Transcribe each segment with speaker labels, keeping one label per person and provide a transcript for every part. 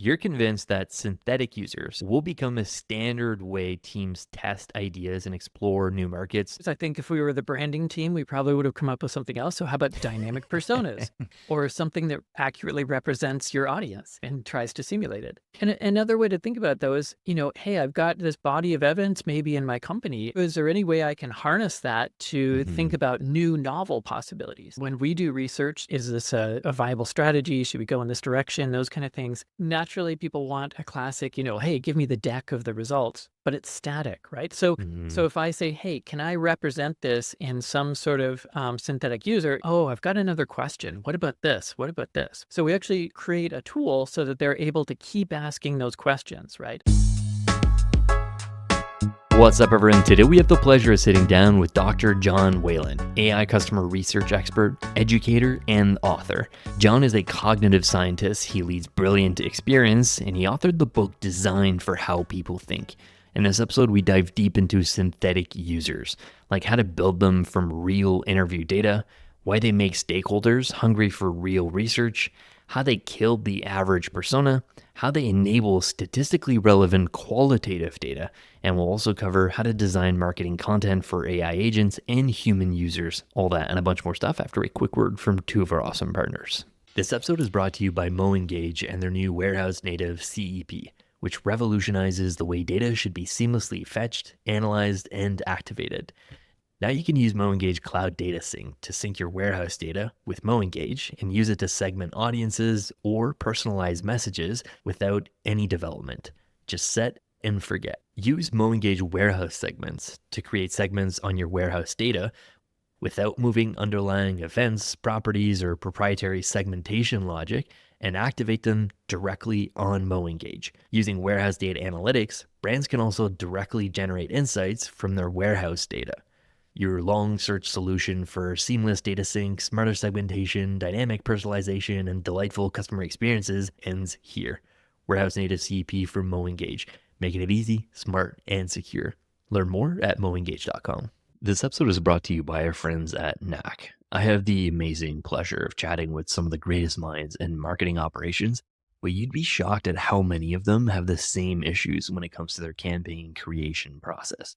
Speaker 1: You're convinced that synthetic users will become a standard way teams test ideas and explore new markets.
Speaker 2: I think if we were the branding team, we probably would have come up with something else. So how about dynamic personas or something that accurately represents your audience and tries to simulate it? And another way to think about it though is, hey, I've got this body of evidence maybe in my company. Is there any way I can harness that to think
Speaker 1: Mhm.
Speaker 2: about new novel possibilities? When we do research, is this a viable strategy? Should we go in this direction? Those kind of things. Naturally, people want a classic, hey, give me the deck of the results, but it's static, right? So
Speaker 1: Mhm.
Speaker 2: if I say, hey, can I represent this in some sort of synthetic user? Oh, I've got another question. What about this? What about this? So we actually create a tool so that they're able to keep asking those questions, right?
Speaker 1: What's up, everyone? Today we have the pleasure of sitting down with Dr. John Whalen, AI customer research expert, educator, and author. John is a cognitive scientist. He leads brilliant experience, and he authored the book Designed for How People Think. In this episode, we dive deep into synthetic users, like how to build them from real interview data, why they make stakeholders hungry for real research, how they killed the average persona, how they enable statistically relevant qualitative data, and we'll also cover how to design marketing content for AI agents and human users, all that and a bunch more stuff after a quick word from two of our awesome partners. This episode is brought to you by MoEngage and their new Warehouse Native CEP, which revolutionizes the way data should be seamlessly fetched, analyzed, and activated. Now you can use MoEngage Cloud Data Sync to sync your warehouse data with MoEngage and use it to segment audiences or personalize messages without any development. Just set and forget. Use MoEngage warehouse segments to create segments on your warehouse data without moving underlying events, properties, or proprietary segmentation logic, and activate them directly on MoEngage. Using warehouse data analytics, brands can also directly generate insights from their warehouse data. Your long search solution for seamless data sync, smarter segmentation, dynamic personalization, and delightful customer experiences ends here. Warehouse Native CEP from MoEngage, making it easy, smart, and secure. Learn more at moengage.com. This episode is brought to you by our friends at Knack. I have the amazing pleasure of chatting with some of the greatest minds in marketing operations, but you'd be shocked at how many of them have the same issues when it comes to their campaign creation process.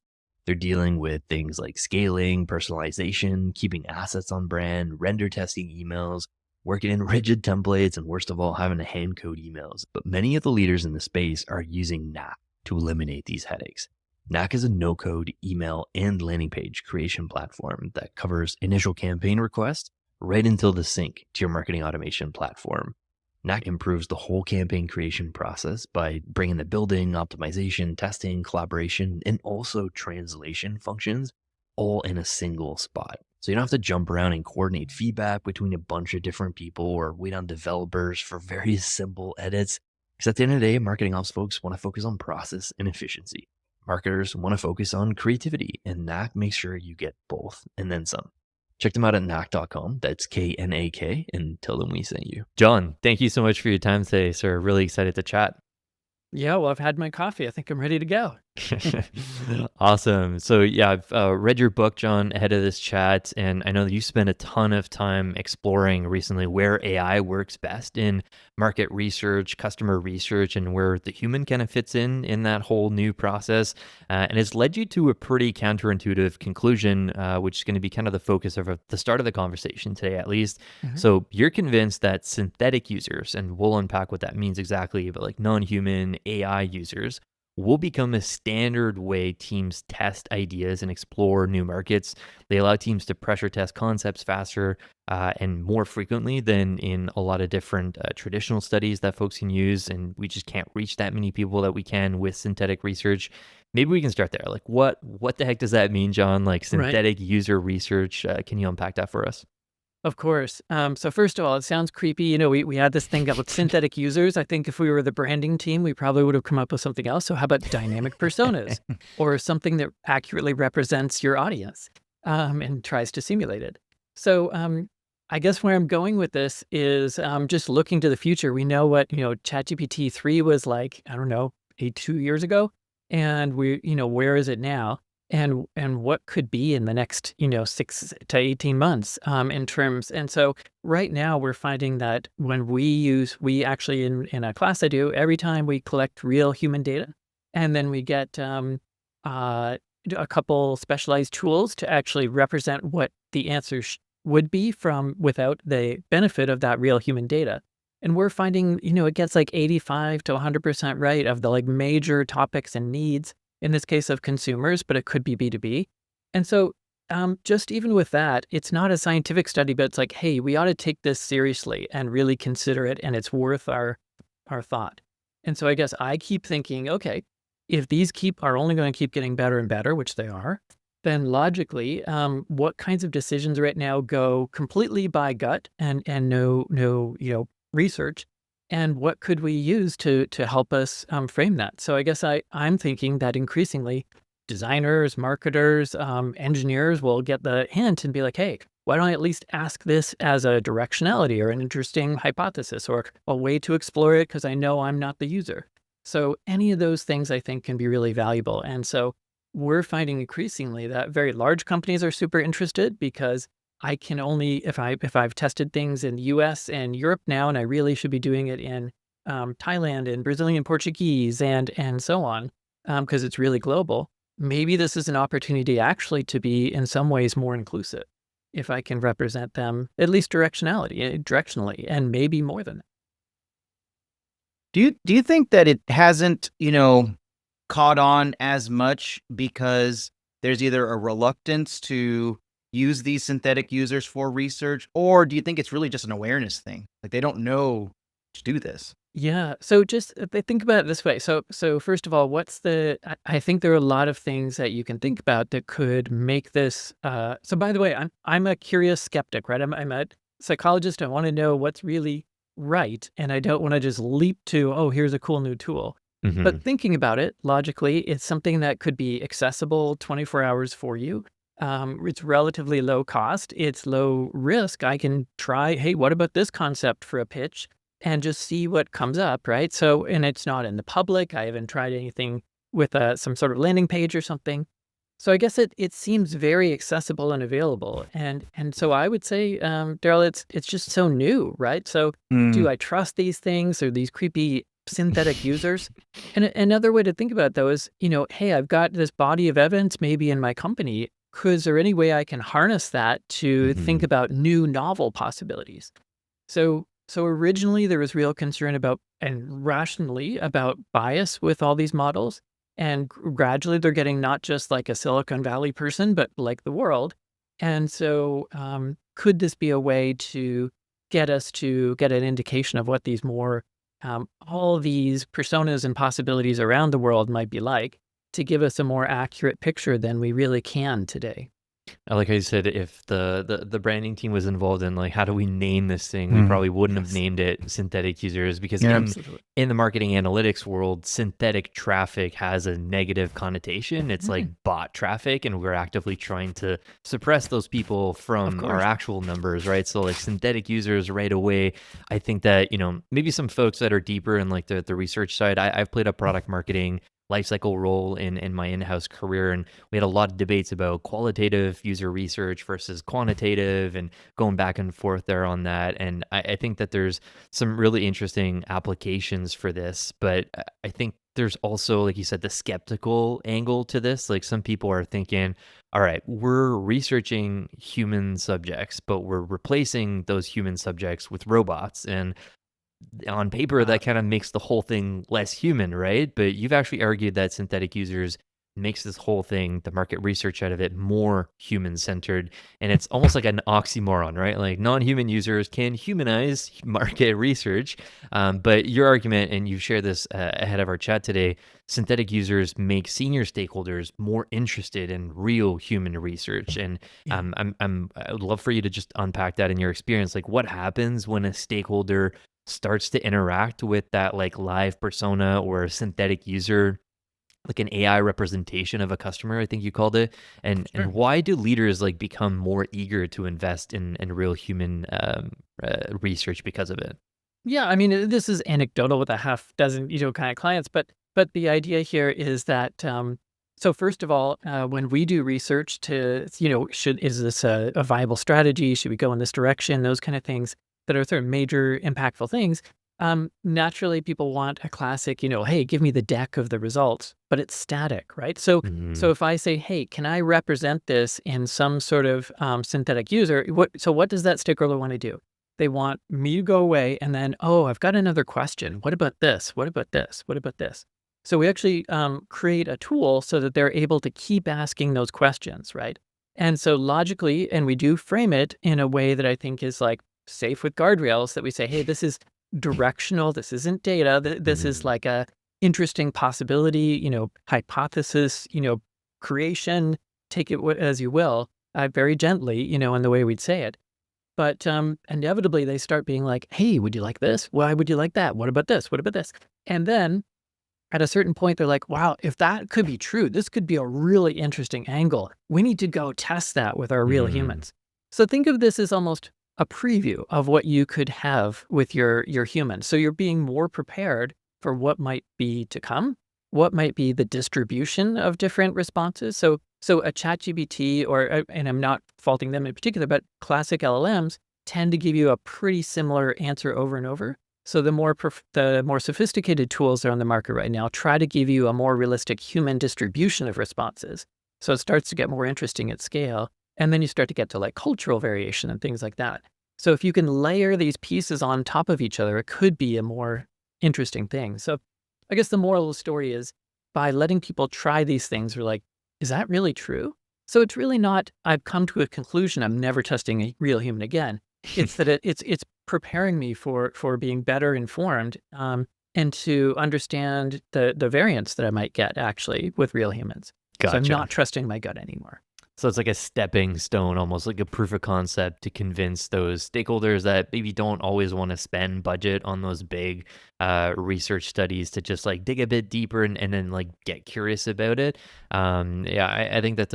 Speaker 1: They're dealing with things like scaling, personalization, keeping assets on brand, render testing emails, working in rigid templates, and worst of all, having to hand code emails. But many of the leaders in the space are using Knack to eliminate these headaches. Knack is a no-code email and landing page creation platform that covers initial campaign requests right until the sync to your marketing automation platform. Knack improves the whole campaign creation process by bringing the building, optimization, testing, collaboration, and also translation functions all in a single spot. So you don't have to jump around and coordinate feedback between a bunch of different people or wait on developers for very simple edits. Because at the end of the day, marketing ops folks want to focus on process and efficiency. Marketers want to focus on creativity, and Knack makes sure you get both and then some. Check them out at knack.com. That's KNAK, and tell them we sent you. John, thank you so much for your time today, sir. Really excited to chat.
Speaker 2: Yeah, well, I've had my coffee. I think I'm ready to go.
Speaker 1: Awesome. So yeah, I've read your book, John, ahead of this chat, and I know that you spent a ton of time exploring recently where AI works best in market research, customer research, and where the human kind of fits in that whole new process. And it's led you to a pretty counterintuitive conclusion, which is going to be kind of the focus of the start of the conversation today, at least.
Speaker 2: Mhm.
Speaker 1: So you're convinced that synthetic users, and we'll unpack what that means exactly, but like non-human AI users will become a standard way teams test ideas and explore new markets. They allow teams to pressure test concepts faster and more frequently than in a lot of different traditional studies that folks can use. And we just can't reach that many people that we can with synthetic research. Maybe we can start there. Like, what the heck does that mean, John? Like
Speaker 2: Right.
Speaker 1: synthetic user research. Can you unpack that for us?
Speaker 2: Of course. So first of all, it sounds creepy. We had this thing about synthetic users. I think if we were the branding team, we probably would have come up with something else. So how about dynamic personas or something that accurately represents your audience and tries to simulate it? So I guess where I'm going with this is just looking to the future. We know what, ChatGPT 3 was like, I don't know, 2 years ago. And where is it now? and what could be in the next 6 to 18 months in terms. And so right now we're finding that when we actually in a class I do, every time we collect real human data, and then we get uh, a couple specialized tools to actually represent what the answers would be from without the benefit of that real human data. And we're finding, it gets like 85 to 100% right of the like major topics and needs, in this case of consumers, but it could be B2B. And so just even with that, it's not a scientific study, but it's like, hey, we ought to take this seriously and really consider it, and it's worth our thought. And so I guess I keep thinking, okay, if these are only going to keep getting better and better, which they are, then logically, what kinds of decisions right now go completely by gut and no research, and what could we use to help us frame that? So I guess I'm thinking that increasingly designers, marketers, engineers will get the hint and be like, hey, why don't I at least ask this as a directionality or an interesting hypothesis or a way to explore it because I know I'm not the user. So any of those things I think can be really valuable. And so we're finding increasingly that very large companies are super interested because I can only, if I've tested things in the US and Europe now, and I really should be doing it in Thailand and Brazilian Portuguese and so on, because it's really global. Maybe this is an opportunity actually to be in some ways more inclusive if I can represent them, at least directionally, and maybe more than that.
Speaker 3: Do you think that it hasn't, caught on as much because there's either a reluctance to use these synthetic users for research, or do you think it's really just an awareness thing? Like they don't know to do this.
Speaker 2: Yeah. So just think about it this way. So first of all, I think there are a lot of things that you can think about that could make this. So by the way, I'm a curious skeptic, right? I'm a psychologist. I want to know what's really right, and I don't want to just leap to, oh, here's a cool new tool. But thinking about it logically, it's something that could be accessible 24 hours for you. It's relatively low cost. It's low risk. I can try, hey, what about this concept for a pitch? And just see what comes up, right? So, and it's not in the public. I haven't tried anything with some sort of landing page or something. So I guess it seems very accessible and available. And so I would say, Daryl, it's just so new, right? So do I trust these things or these creepy synthetic users? And another way to think about it, though, is, hey, I've got this body of evidence maybe in my company. Is there any way I can harness that to think about new novel possibilities? So originally there was real concern about, and rationally, about bias with all these models. And gradually they're getting not just like a Silicon Valley person, but like the world. And so could this be a way to get us to get an indication of what these more, all these personas and possibilities around the world might be like, to give us a more accurate picture than we really can today?
Speaker 1: I like how you said if the branding team was involved in like how do we name this thing, we probably wouldn't have
Speaker 2: Yes.
Speaker 1: named it synthetic users because
Speaker 3: Yeah.
Speaker 2: Absolutely.
Speaker 1: in the marketing analytics world, synthetic traffic has a negative connotation. It's like bot traffic, and we're actively trying to suppress those people from our
Speaker 2: course.
Speaker 1: actual numbers, right? So like synthetic users right away, I think that, maybe some folks that are deeper in like the research side, I've played a product marketing lifecycle role in my in-house career, and we had a lot of debates about qualitative user research versus quantitative and going back and forth there on that. And I think that there's some really interesting applications for this, but I think there's also, like you said, the skeptical angle to this. Like some people are thinking, all right, we're researching human subjects, but we're replacing those human subjects with robots. And on paper, that kind of makes the whole thing less human, right? But you've actually argued that synthetic users makes this whole thing, the market research out of it, more human-centered. And it's almost like an oxymoron, right? Like non-human users can humanize market research. But your argument, and you've shared this ahead of our chat today, synthetic users make senior stakeholders more interested in real human research. And
Speaker 2: Yeah.
Speaker 1: I would love for you to just unpack that in your experience. Like what happens when a stakeholder starts to interact with that like live persona or synthetic user, like an AI representation of a customer, I think you called it. And
Speaker 2: Sure.
Speaker 1: why do leaders like become more eager to invest in real human research because of it?
Speaker 2: Yeah, I mean, this is anecdotal with a half dozen, kind of clients, but the idea here is that So first of all, when we do research to, is this a viable strategy? Should we go in this direction? Those kind of things that are sort of major impactful things. Naturally, people want a classic, hey, give me the deck of the results, but it's static, right? So if I say, hey, can I represent this in some sort of synthetic user? What does that stakeholder want to do? They want me to go away and then, oh, I've got another question. What about this? What about this? What about this? So we actually create a tool so that they're able to keep asking those questions, right? And so logically, and we do frame it in a way that I think is like safe with guardrails, that we say, hey, this is directional. This isn't data. This is like a interesting possibility, hypothesis, creation, take it as you will, very gently, in the way we'd say it. But inevitably they start being like, hey, would you like this? Why would you like that? What about this? What about this? And then at a certain point, they're like, wow, if that could be true, this could be a really interesting angle. We need to go test that with our real humans. So think of this as almost a preview of what you could have with your human. So you're being more prepared for what might be to come, what might be the distribution of different responses. So a ChatGPT, and I'm not faulting them in particular, but classic LLMs tend to give you a pretty similar answer over and over. So the more sophisticated tools that are on the market right now try to give you a more realistic human distribution of responses. So it starts to get more interesting at scale. And then you start to get to like cultural variation and things like that. So if you can layer these pieces on top of each other, it could be a more interesting thing. So I guess the moral of the story is, by letting people try these things, we're like, is that really true? So it's really not, I've come to a conclusion, I'm never testing a real human again. It's that it's preparing me for being better informed and to understand the variance that I might get actually with real humans.
Speaker 1: Gotcha.
Speaker 2: So I'm not trusting my gut anymore.
Speaker 1: So it's like a stepping stone, almost like a proof of concept to convince those stakeholders that maybe don't always want to spend budget on those big research studies to just like dig a bit deeper and then like get curious about it. I think that's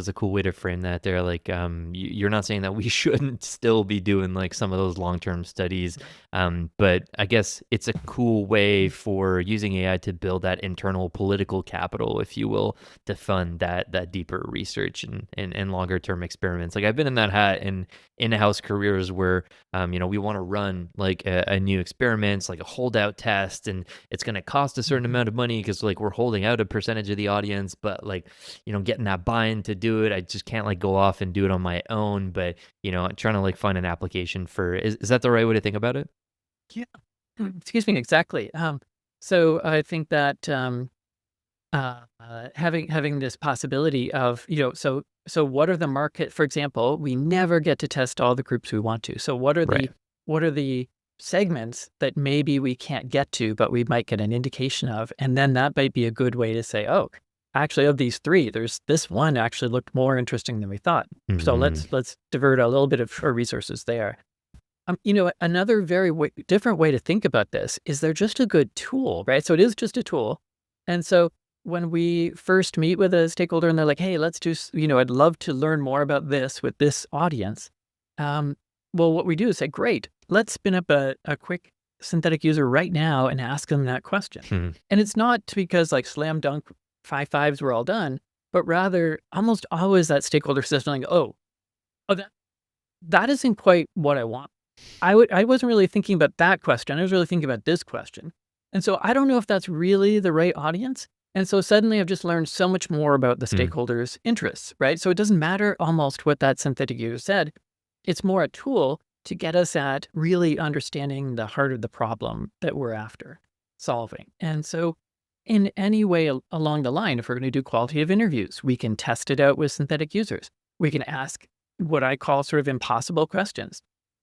Speaker 1: a cool way to frame that there. Like you're not saying that we shouldn't still be doing like some of those long-term studies, but I guess it's a cool way for using AI to build that internal political capital, if you will, to fund that deeper research and longer term experiments. Like I've been in that hat in in-house careers where we want to run like a new experiments, like a holdout test, and it's going to cost a certain amount of money because like we're holding out a percentage of the audience, but like getting that buy-in to do it, I just can't like go off and do it on my own. But trying to like find an application for is that the right way to think about it?
Speaker 2: Yeah. Excuse me. Exactly. So I think that having this possibility of, so what are the market, for example, we never get to test all the groups we want to. So what are the segments that maybe we can't get to, but we might get an indication of? And then that might be a good way to say, oh, actually of these three, there's this one actually looked more interesting than we thought. So let's divert a little bit of our resources there. Another very different way to think about this is they're just a good tool, right? So it is just a tool. And so when we first meet with a stakeholder and they're like, hey, let's do, I'd love to learn more about this with this audience. Well, what we do is say, great, let's spin up a quick synthetic user right now and ask them that question. And it's not because like slam dunk 5 we're all done, but rather almost always that stakeholder says something, oh, that isn't quite what I want. I wasn't really thinking about that question. I was really thinking about this question. And so I don't know if that's really the right audience. And so suddenly I've just learned so much more about the stakeholders' interests, right? So it doesn't matter almost what that synthetic user said. It's more a tool to get us at really understanding the heart of the problem that we're after solving. And so in any way along the line, if we're going to do qualitative interviews, we can test it out with synthetic users. We can ask what I call sort of impossible questions.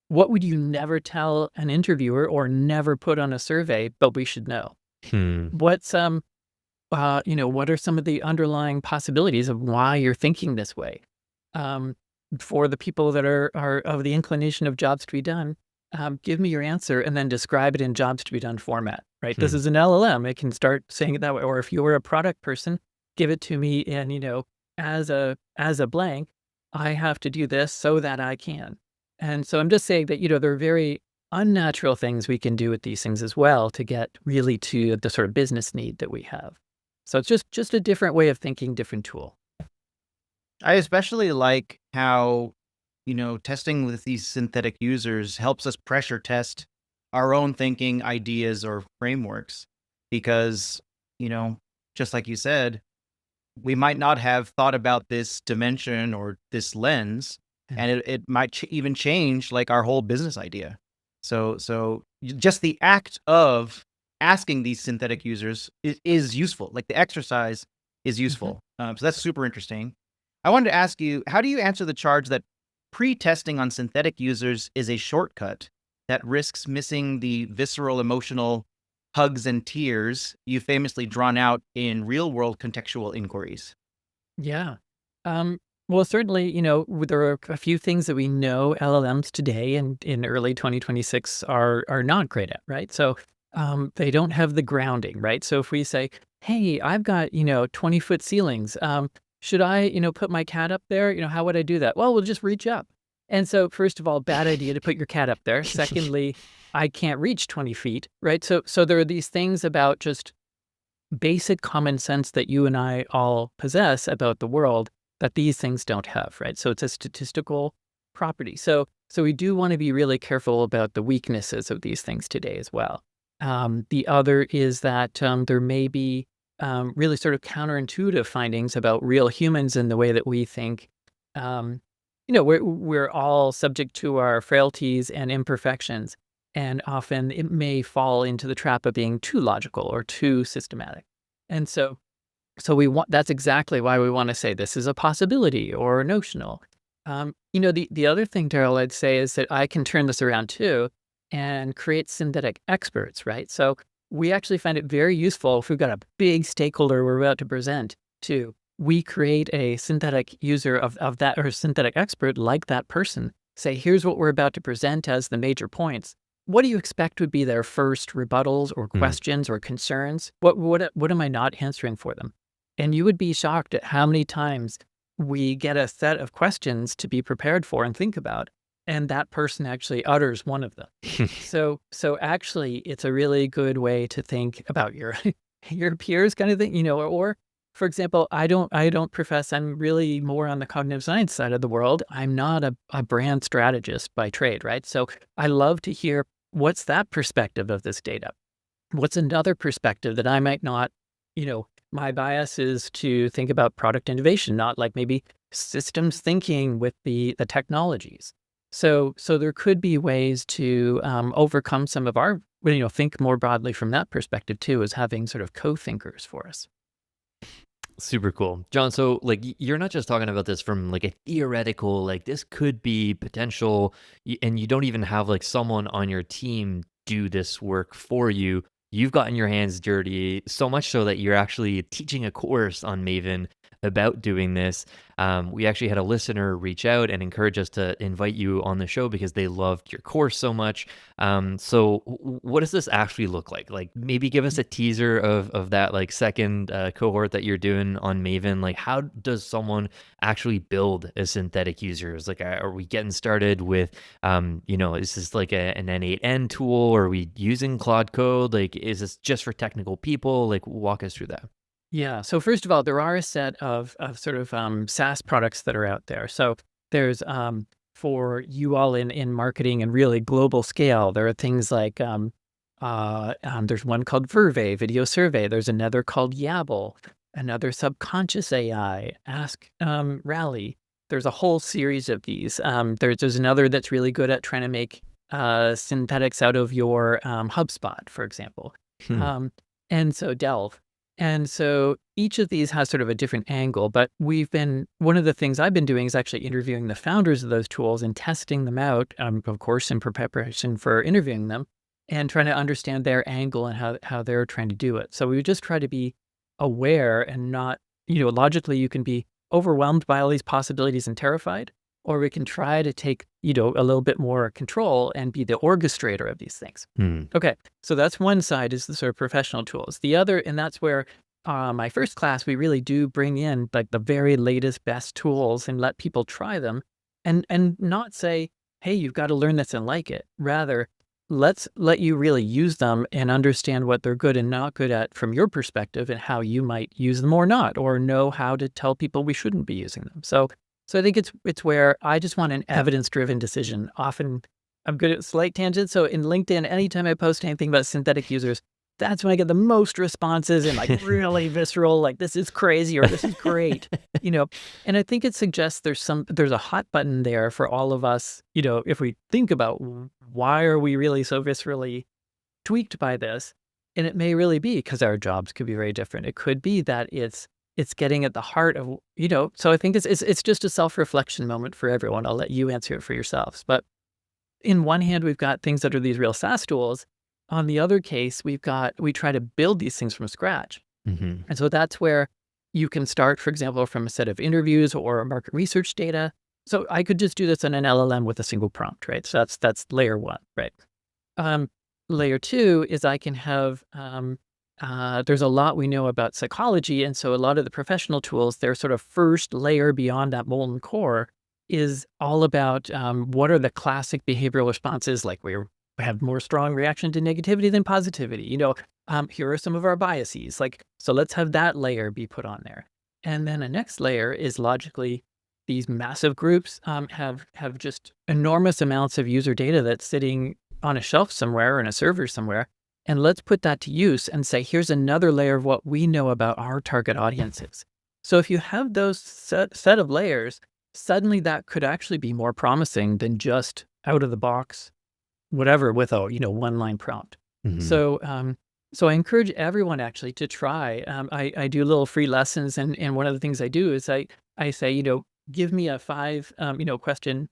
Speaker 2: What would you never tell an interviewer or never put on a survey, but we should know? What's what are some of the underlying possibilities of why you're thinking this way? For the people that are of the inclination of jobs to be done, give me your answer and then describe it in jobs to be done format, right? This is an LLM. It can start saying it that way. Or if you were a product person, give it to me and, as a blank, I have to do this so that I can. And so I'm just saying that, there are very unnatural things we can do with these things as well to get really to the sort of business need that we have. So it's just a different way of thinking, different tool.
Speaker 3: I especially like how, testing with these synthetic users helps us pressure test our own thinking, ideas, or frameworks. Because, you know, just like you said, we might not have thought about this dimension or this lens,
Speaker 2: Yeah.
Speaker 3: and it might even change like our whole business idea. Just the act of asking these synthetic users is useful. Like the exercise is
Speaker 2: Mhm.
Speaker 3: useful. So that's super interesting. I wanted to ask you, how do you answer the charge that pre-testing on synthetic users is a shortcut that risks missing the visceral emotional hugs and tears you famously drawn out in real-world contextual inquiries?
Speaker 2: Yeah. Um, well, certainly, there are a few things that we know LLMs today and in early 2026 are not great at, right? So they don't have the grounding, right? So if we say, hey, I've got, 20-foot ceilings, should I, put my cat up there? How would I do that? Well, we'll just reach up. And so, first of all, bad idea to put your cat up there. Secondly, I can't reach 20 feet, right? So there are these things about just basic common sense that you and I all possess about the world that these things don't have, right? So it's a statistical property. So we do want to be really careful about the weaknesses of these things today as well. The other is that there may be really sort of counterintuitive findings about real humans and the way that we think. Um, we're all subject to our frailties and imperfections, and often it may fall into the trap of being too logical or too systematic. And so we want that's exactly why we want to say this is a possibility or notional. The other thing, Daryl, I'd say is that I can turn this around too and create synthetic experts, right? So we actually find it very useful if we've got a big stakeholder we're about to present to. We create a synthetic user of that or synthetic expert like that person. Say, here's what we're about to present as the major points. What do you expect would be their first rebuttals or
Speaker 1: Hmm.
Speaker 2: questions or concerns? What am I not answering for them? And you would be shocked at how many times we get a set of questions to be prepared for and think about, and that person actually utters one of them. So actually, it's a really good way to think about your your peers, kind of thing, or for example, I don't profess I'm really more on the cognitive science side of the world. I'm not a brand strategist by trade, right? So I love to hear what's that perspective of this data. What's another perspective that I might not, my bias is to think about product innovation, not like maybe systems thinking with the technologies. So there could be ways to overcome some of our, think more broadly from that perspective too, as having sort of co-thinkers for us.
Speaker 1: Super cool. John, so like you're not just talking about this from like a theoretical, like this could be potential, and you don't even have like someone on your team do this work for you. You've gotten your hands dirty so much so that you're actually teaching a course on Maven about doing this. We actually had a listener reach out and encourage us to invite you on the show because they loved your course so much. What does this actually look like? Like maybe give us a teaser of that like second cohort that you're doing on Maven. Like how does someone actually build a synthetic user? Is like, are we getting started with, is this like an N8N tool? Are we using Claude Code? Like, is this just for technical people? Like walk us through that.
Speaker 2: Yeah. So first of all, there are a set of sort of SaaS products that are out there. So there's for you all in marketing and really global scale, there are things like there's one called Verve Video Survey. There's another called Yabble, another Subconscious AI, Ask Rally. There's a whole series of these. There's another that's really good at trying to make synthetics out of your HubSpot, for example.
Speaker 1: Hmm.
Speaker 2: Um, and so Delve. And so each of these has sort of a different angle, but one of the things I've been doing is actually interviewing the founders of those tools and testing them out, of course, in preparation for interviewing them and trying to understand their angle and how they're trying to do it. So we just try to be aware and not, logically you can be overwhelmed by all these possibilities and terrified, or we can try to take, a little bit more control and be the orchestrator of these things.
Speaker 1: Hmm.
Speaker 2: Okay, so that's one side is the sort of professional tools. The other, and that's where my first class, we really do bring in like the very latest, best tools and let people try them and not say, hey, you've got to learn this and like it. Rather, let's let you really use them and understand what they're good and not good at from your perspective and how you might use them or not, or know how to tell people we shouldn't be using them. So I think it's where I just want an evidence-driven decision. Often I'm good at slight tangents. So in LinkedIn, anytime I post anything about synthetic users, that's when I get the most responses and like really visceral, like this is crazy or this is great, you know. And I think it suggests there's a hot button there for all of us, if we think about why are we really so viscerally tweaked by this? And it may really be because our jobs could be very different. It could be that it's getting at the heart of, so I think it's just a self-reflection moment for everyone. I'll let you answer it for yourselves. But in one hand, we've got things that are these real SaaS tools. On the other case, we try to build these things from scratch.
Speaker 1: Mhm.
Speaker 2: And so that's where you can start, for example, from a set of interviews or market research data. So I could just do this in an LLM with a single prompt, right? So that's layer one, right? Layer two is I can have, there's a lot we know about psychology. And so a lot of the professional tools, their sort of first layer beyond that molten core is all about what are the classic behavioral responses, like we have more strong reaction to negativity than positivity. Here are some of our biases. So let's have that layer be put on there. And then a next layer is logically these massive groups have just enormous amounts of user data that's sitting on a shelf somewhere or in a server somewhere. And let's put that to use and say, here's another layer of what we know about our target audiences. So if you have those set of layers, suddenly that could actually be more promising than just out of the box, whatever, with a one line prompt.
Speaker 1: Mhm.
Speaker 2: So I encourage everyone actually to try. I do little free lessons, and one of the things I do is I say, give me a 5 question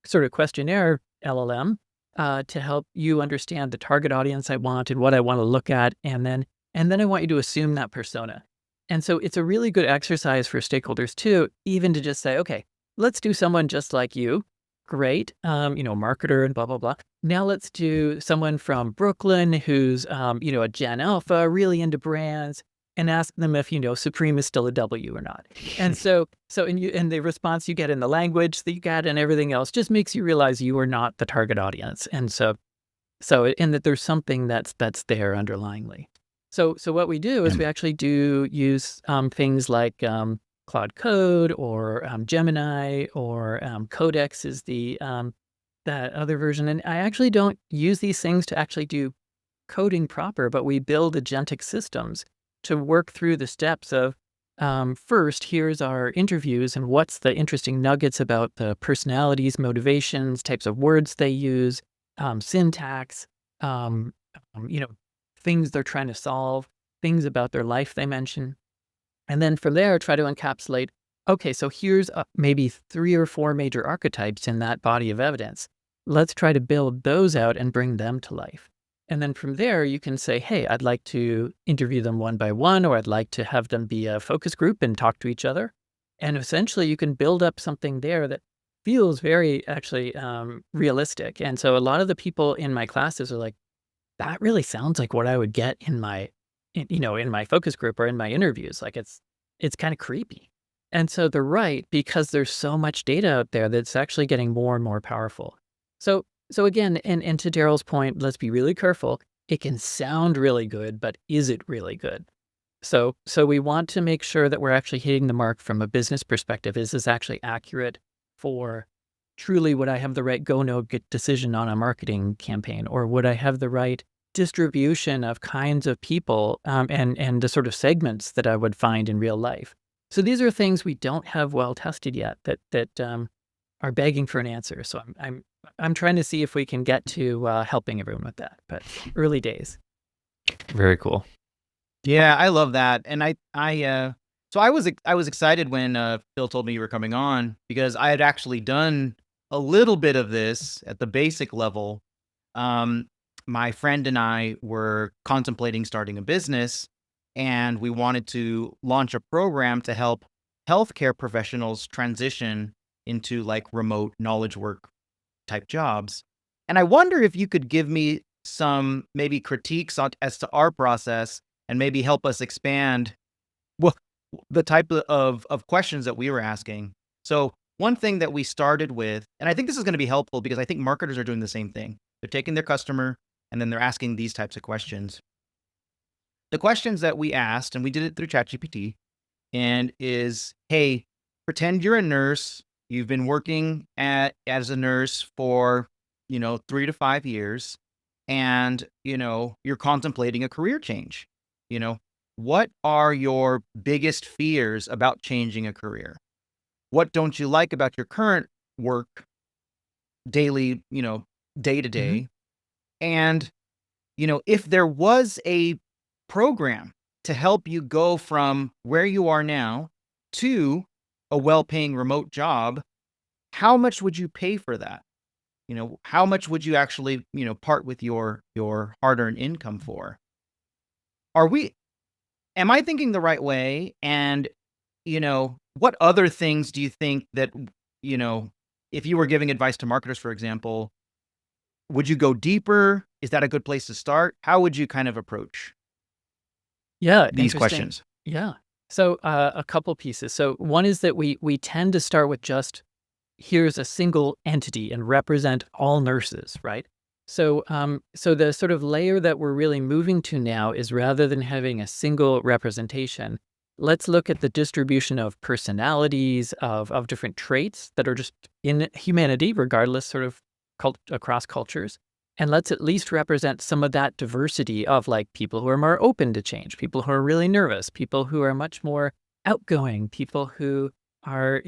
Speaker 2: sort of questionnaire LLM to help you understand the target audience I want and what I want to look at, and then I want you to assume that persona. And so it's a really good exercise for stakeholders too, even to just say, okay, let's do someone just like you. Great, marketer and blah, blah, blah. Now let's do someone from Brooklyn who's, a Gen Alpha, really into brands, and ask them if, Supreme is still a W or not. And and the response you get in the language that you get and everything else just makes you realize you are not the target audience. And and that there's something that's there underlyingly. So what we do is we actually do use things like Cloud Code or Gemini or Codex is that other version. And I actually don't use these things to actually do coding proper, but we build agentic systems to work through the steps of first, here's our interviews and what's the interesting nuggets about the personalities, motivations, types of words they use, syntax, um, things they're trying to solve, things about their life they mention. And then from there, try to encapsulate, okay, so here's maybe 3 or 4 major archetypes in that body of evidence. Let's try to build those out and bring them to life. And then from there, you can say, hey, I'd like to interview them one by one, or I'd like to have them be a focus group and talk to each other. And essentially, you can build up something there that feels very actually realistic. And so a lot of the people in my classes are like, that really sounds like what I would get in my focus group or in my interviews. Like it's kind of creepy. And so they're right, because there's so much data out there that's actually getting more and more powerful. So again, and to Daryl's point, let's be really careful. It can sound really good, but is it really good? So we want to make sure that we're actually hitting the mark from a business perspective. Is this actually accurate for truly, would I have the right go, no get decision on a marketing campaign? Or would I have the right distribution of kinds of people and the sort of segments that I would find in real life? So these are things we don't have well tested yet that are begging for an answer. So I'm trying to see if we can get to helping everyone with that, but early days.
Speaker 1: Very cool.
Speaker 3: Yeah, I love that. And so I was excited when Phil told me you were coming on, because I had actually done a little bit of this at the basic level. My friend and I were contemplating starting a business, and we wanted to launch a program to help healthcare professionals transition into like remote knowledge work type jobs. And I wonder if you could give me some maybe critiques as to our process, and maybe help us expand well the type of questions that we were asking. So one thing that we started with, and I think this is going to be helpful because I think marketers are doing the same thing. They're taking their customer and then they're asking these types of questions. The questions that we asked, and we did it through ChatGPT, and is, hey, pretend you're a nurse. You've been working as a nurse for, 3 to 5 years, and, you're contemplating a career change. You know, what are your biggest fears about changing a career? What don't you like about your current work daily, day to
Speaker 2: hmm
Speaker 3: day? And, if there was a program to help you go from where you are now to a well-paying remote job, how much would you pay for that? How much would you actually, part with your hard-earned income for? Are we Am I thinking the right way? And, what other things do you think that, you know, if you were giving advice to marketers, for example, would you go deeper? Is that a good place to start? How would you kind of approach
Speaker 2: Yeah,
Speaker 3: these
Speaker 2: interesting.
Speaker 3: questions?
Speaker 2: Yeah. So a couple pieces. So one is that we tend to start with just here's a single entity and represent all nurses, right? So the sort of layer that we're really moving to now is rather than having a single representation, let's look at the distribution of personalities, of different traits that are just in humanity, regardless sort of across cultures. And let's at least represent some of that diversity of like people who are more open to change, people who are really nervous, people who are much more outgoing, people who are,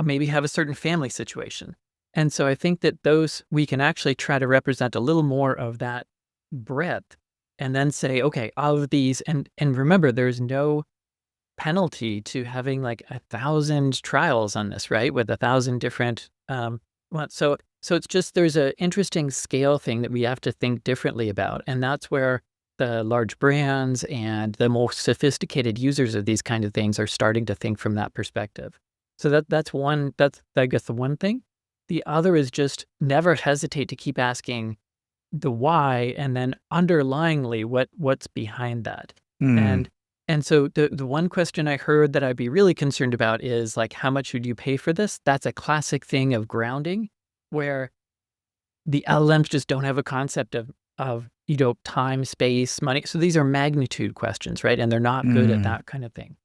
Speaker 2: maybe have a certain family situation. And so I think that those we can actually try to represent a little more of that breadth and then say, okay, of these, and remember, there's no penalty to having like 1,000 trials on this, right? With 1,000 different so it's just there's a interesting scale thing that we have to think differently about. And that's where the large brands and the more sophisticated users of these kind of things are starting to think from that perspective. So that's I guess the one thing. The other is just never hesitate to keep asking the why and then underlyingly what's behind that.
Speaker 3: Mm,
Speaker 2: And and so the one question I heard that I'd be really concerned about is like, how much would you pay for this? That's a classic thing of grounding where the LLMs just don't have a concept of time, space, money. So these are magnitude questions, right? And they're not good at
Speaker 3: mm,
Speaker 2: that kind of thing.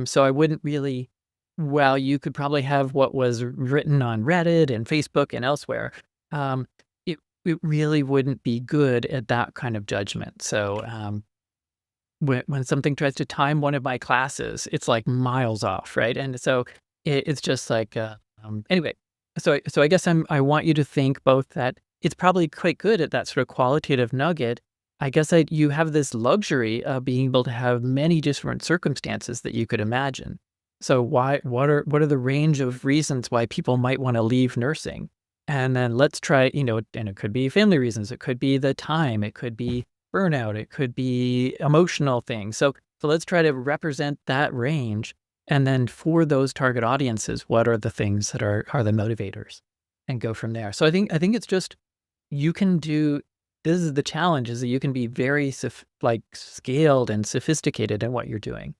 Speaker 2: So I wouldn't really. Well, you could probably have what was written on Reddit and Facebook and elsewhere. Um, it really wouldn't be good at that kind of judgment. So when something tries to time one of my classes, it's like miles off, right? And so it's just like anyway. So I guess I want you to think both that it's probably quite good at that sort of qualitative nugget. I guess you have this luxury of being able to have many different circumstances that you could imagine. So what are the range of reasons why people might want to leave nursing? And then let's try, and it could be family reasons, it could be the time, it could be burnout, it could be emotional things. So let's try to represent that range. And then for those target audiences, what are the things that are the motivators and go from there. So I think it's just you can do this is the challenge is that you can be very scaled and sophisticated in what you're doing.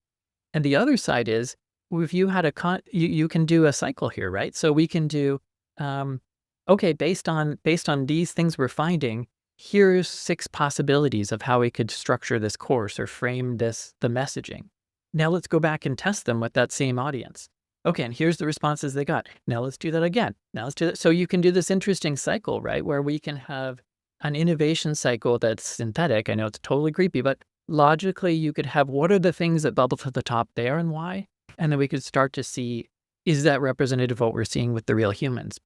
Speaker 2: And the other side is if you had you can do a cycle here, right? So we can do um, okay, based on these things we're finding, here's 6 possibilities of how we could structure this course or frame the messaging. Now let's go back and test them with that same audience. Okay, and here's the responses they got. Now let's do that again. Now let's do that. So you can do this interesting cycle, right? Where we can have an innovation cycle that's synthetic. I know it's totally creepy, but logically you could have what are the things that bubble to the top there and why? And then we could start to see, is that representative of what we're seeing with the real humans?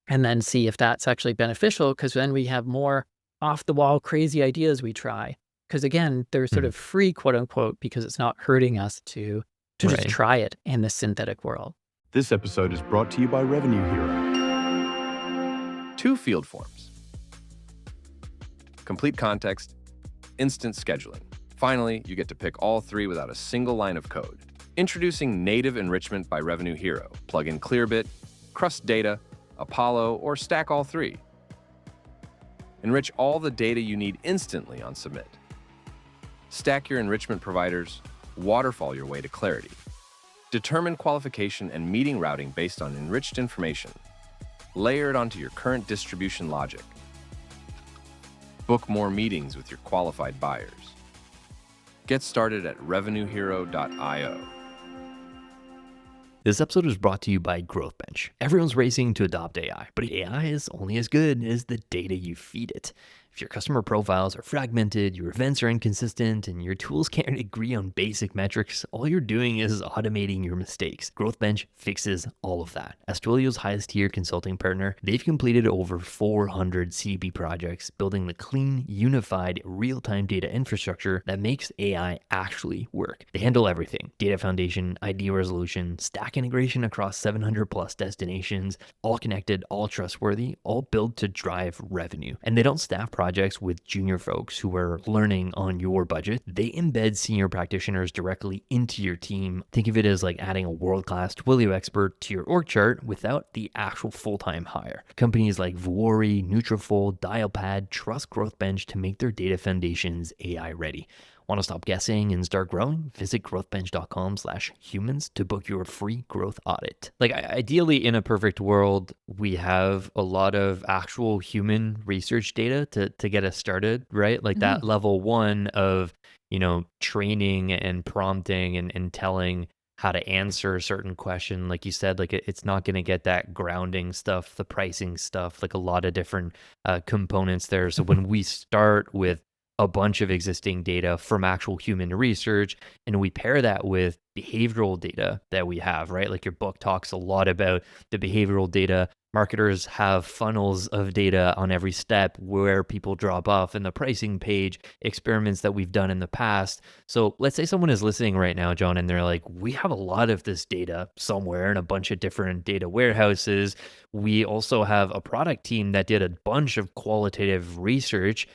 Speaker 2: And then see if that's actually beneficial, because then we have more off the wall crazy ideas we try. Because again, they're sort
Speaker 1: Mhm.
Speaker 2: of free, quote unquote, because it's not hurting us to just
Speaker 1: Right.
Speaker 2: try it in the synthetic world.
Speaker 4: This episode is brought to you by Revenue Hero.
Speaker 5: 2 field forms. Complete context, instant scheduling. Finally, you get to pick all 3 without a single line of code. Introducing native enrichment by Revenue Hero. Plug in Clearbit, Crust Data, Apollo, or stack all 3. Enrich all the data you need instantly on submit. Stack your enrichment providers, waterfall your way to clarity. Determine qualification and meeting routing based on enriched information. Layer it onto your current distribution logic. Book more meetings with your qualified buyers. Get started at revenuehero.io.
Speaker 1: This episode is brought to you by GrowthBench. Everyone's racing to adopt AI, but AI is only as good as the data you feed it. If your customer profiles are fragmented, your events are inconsistent, and your tools can't agree on basic metrics, all you're doing is automating your mistakes. GrowthBench fixes all of that. As Twilio's highest tier consulting partner, they've completed over 400 CDP projects, building the clean, unified, real-time data infrastructure that makes AI actually work. They handle everything: data foundation, ID resolution, stack integration across 700 plus destinations, all connected, all trustworthy, all built to drive revenue. And they don't staff projects with junior folks who are learning on your budget. They embed senior practitioners directly into your team. Think of it as like adding a world-class Twilio expert to your org chart without the actual full-time hire. Companies like Vuori, Nutrafol, Dialpad trust GrowthBench to make their data foundations AI ready. Want to stop guessing and start growing? Visit growthbench.com/humans to book your free growth audit. Like ideally in a perfect world, we have a lot of actual human research data to get us started, right? Like that level one of, training and prompting and telling how to answer a certain question. Like you said, like it's not going to get that grounding stuff, the pricing stuff, like a lot of different components there. So when we start with a bunch of existing data from actual human research, and we pair that with behavioral data that we have, right? Like your book talks a lot about the behavioral data. Marketers have funnels of data on every step where people drop off in the pricing page, experiments that we've done in the past. So let's say someone is listening right now, John, and they're like, we have a lot of this data somewhere in a bunch of different data warehouses. We also have a product team that did a bunch of qualitative research.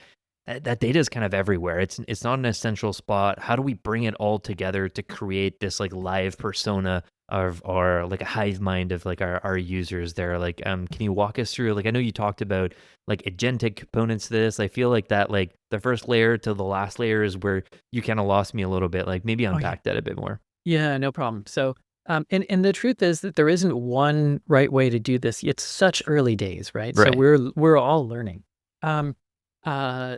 Speaker 1: That data is kind of everywhere. It's not an essential spot. How do we bring it all together to create this like live persona of our like a hive mind of like our users there? Like, can you walk us through? Like, I know you talked about like agentic components to this. I feel like that like the first layer to the last layer is where you kind of lost me a little bit. Like maybe unpack that a bit more.
Speaker 2: Yeah, no problem. So, and the truth is that there isn't one right way to do this. It's such early days, right? So
Speaker 1: Right.
Speaker 2: we're all learning.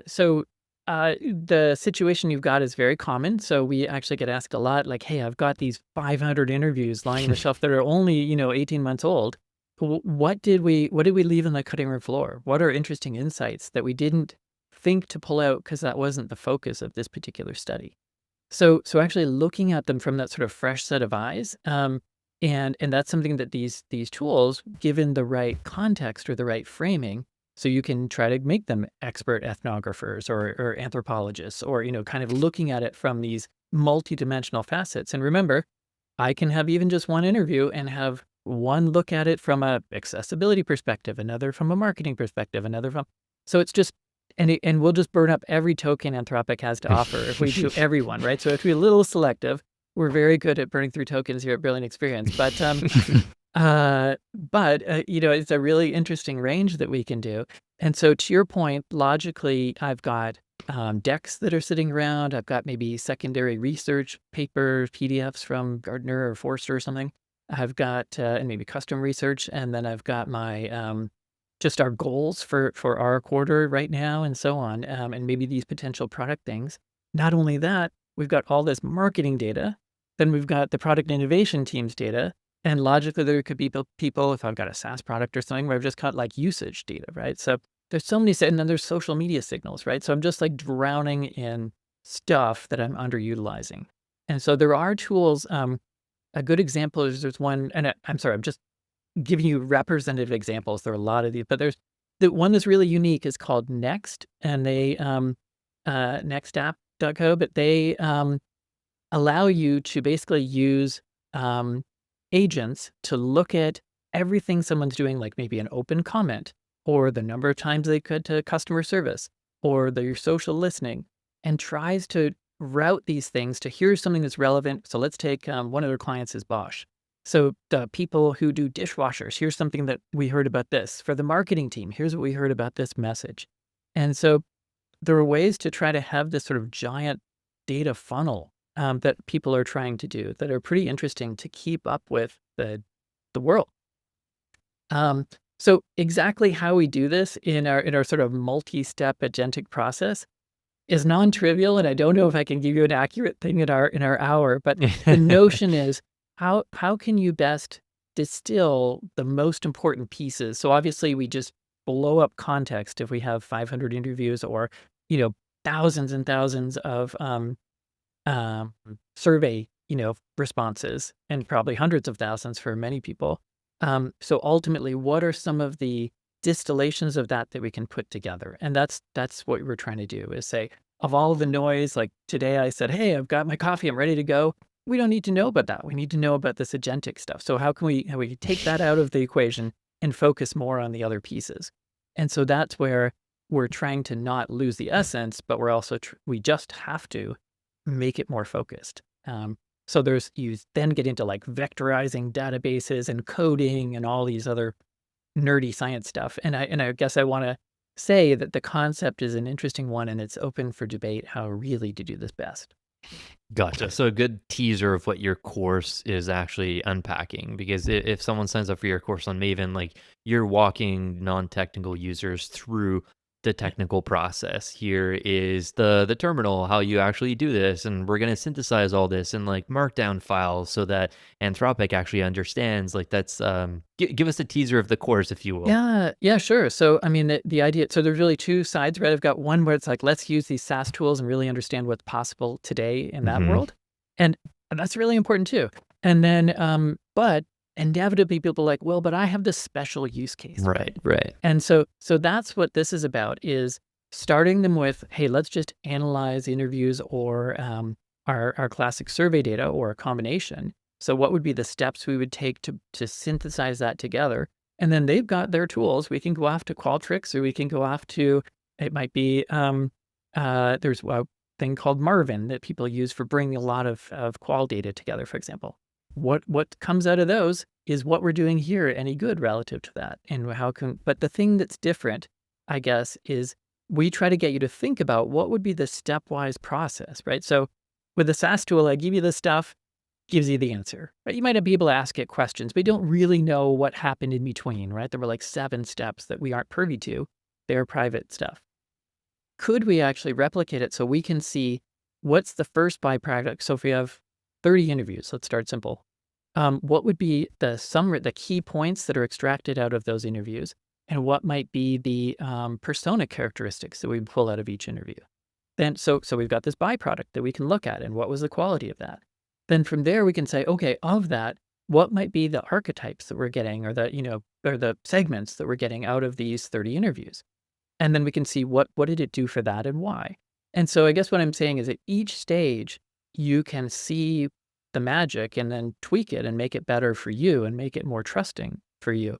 Speaker 2: So the situation you've got is very common. So we actually get asked a lot, like, "Hey, I've got these 500 interviews lying on the shelf that are only 18 months old. What did we leave on the cutting room floor? What are interesting insights that we didn't think to pull out because that wasn't the focus of this particular study?" So actually looking at them from that sort of fresh set of eyes, and that's something that these tools, given the right context or the right framing, so you can try to make them expert ethnographers or anthropologists, or kind of looking at it from these multidimensional facets. And remember, I can have even just one interview and have one look at it from a accessibility perspective, another from a marketing perspective, another from. So it's just and we'll just burn up every token Anthropic has to offer if we do everyone, right? So if we're a little selective, we're very good at burning through tokens here at Brilliant Experience. But it's a really interesting range that we can do. And so to your point, logically, I've got decks that are sitting around. I've got maybe secondary research papers, PDFs from Gardner or Forrester or something. I've got and maybe custom research, and then I've got my just our goals for our quarter right now, and so on, and maybe these potential product things. Not only that, we've got all this marketing data. Then we've got the product innovation team's data. And logically, there could be people, if I've got a SaaS product or something, where I've just got like usage data, right? So there's so many, and then there's social media signals, right? So I'm just like drowning in stuff that I'm underutilizing. And so there are tools. A good example is there's one, and I'm sorry, I'm just giving you representative examples. There are a lot of these, but there's the one that's really unique is called Next, and they nextapp.co, but they allow you to basically use agents to look at everything someone's doing, like maybe an open comment, or the number of times they could to customer service, or their social listening, and tries to route these things to here's something that's relevant. So let's take one of their clients is Bosch. So the people who do dishwashers, here's something that we heard about this. For the marketing team, here's what we heard about this message. And so there are ways to try to have this sort of giant data funnel that people are trying to do that are pretty interesting to keep up with the world. So exactly how we do this in our sort of multi-step agentic process is non-trivial, and I don't know if I can give you an accurate thing in our hour, but the notion is how can you best distill the most important pieces? So obviously we just blow up context if we have 500 interviews or, thousands and thousands of um, survey, responses, and probably hundreds of thousands for many people. So ultimately, what are some of the distillations of that we can put together? And that's what we're trying to do is say, of all the noise, like today I said, hey, I've got my coffee, I'm ready to go. We don't need to know about that. We need to know about this agentic stuff. So how can we take that out of the equation and focus more on the other pieces? And so that's where we're trying to not lose the essence, but we're also we just have to make it more focused. So you then get into like vectorizing databases and coding and all these other nerdy science stuff. And I guess I want to say that the concept is an interesting one, and it's open for debate how really to do this best.
Speaker 1: Gotcha. So a good teaser of what your course is actually unpacking, because if someone signs up for your course on Maven, like you're walking non-technical users through the technical process. Here is the terminal, how you actually do this, and we're going to synthesize all this in like markdown files so that Anthropic actually understands. Like that's give us a teaser of the course, if you will.
Speaker 2: Yeah, sure. So I mean, the idea. So there's really two sides, right? I've got one where it's like, let's use these SaaS tools and really understand what's possible today in that world, and that's really important too. And then, but inevitably people are like, well, but I have this special use case.
Speaker 1: Right.
Speaker 2: And so that's what this is about, is starting them with, hey, let's just analyze interviews or our classic survey data or a combination. So what would be the steps we would take to synthesize that together? And then they've got their tools. We can go off to Qualtrics, or we can go off to, it might be, there's a thing called Marvin that people use for bringing a lot of qual data together, for example. What comes out of those is what we're doing here any good relative to that? And but the thing that's different, I guess, is we try to get you to think about what would be the stepwise process, right? So with the SaaS tool, I give you the stuff, gives you the answer, right? You might not be able to ask it questions, but you don't really know what happened in between, right? There were like 7 steps that we aren't privy to. They're private stuff. Could we actually replicate it so we can see what's the first byproduct? So if we have 30 interviews, let's start simple. What would be the key points that are extracted out of those interviews, and what might be the persona characteristics that we pull out of each interview? Then, so we've got this byproduct that we can look at, and what was the quality of that? Then from there we can say, okay, of that, what might be the archetypes that we're getting, or the segments that we're getting out of these 30 interviews? And then we can see what did it do for that and why. And so I guess what I'm saying is at each stage, you can see the magic and then tweak it and make it better for you and make it more trusting for you.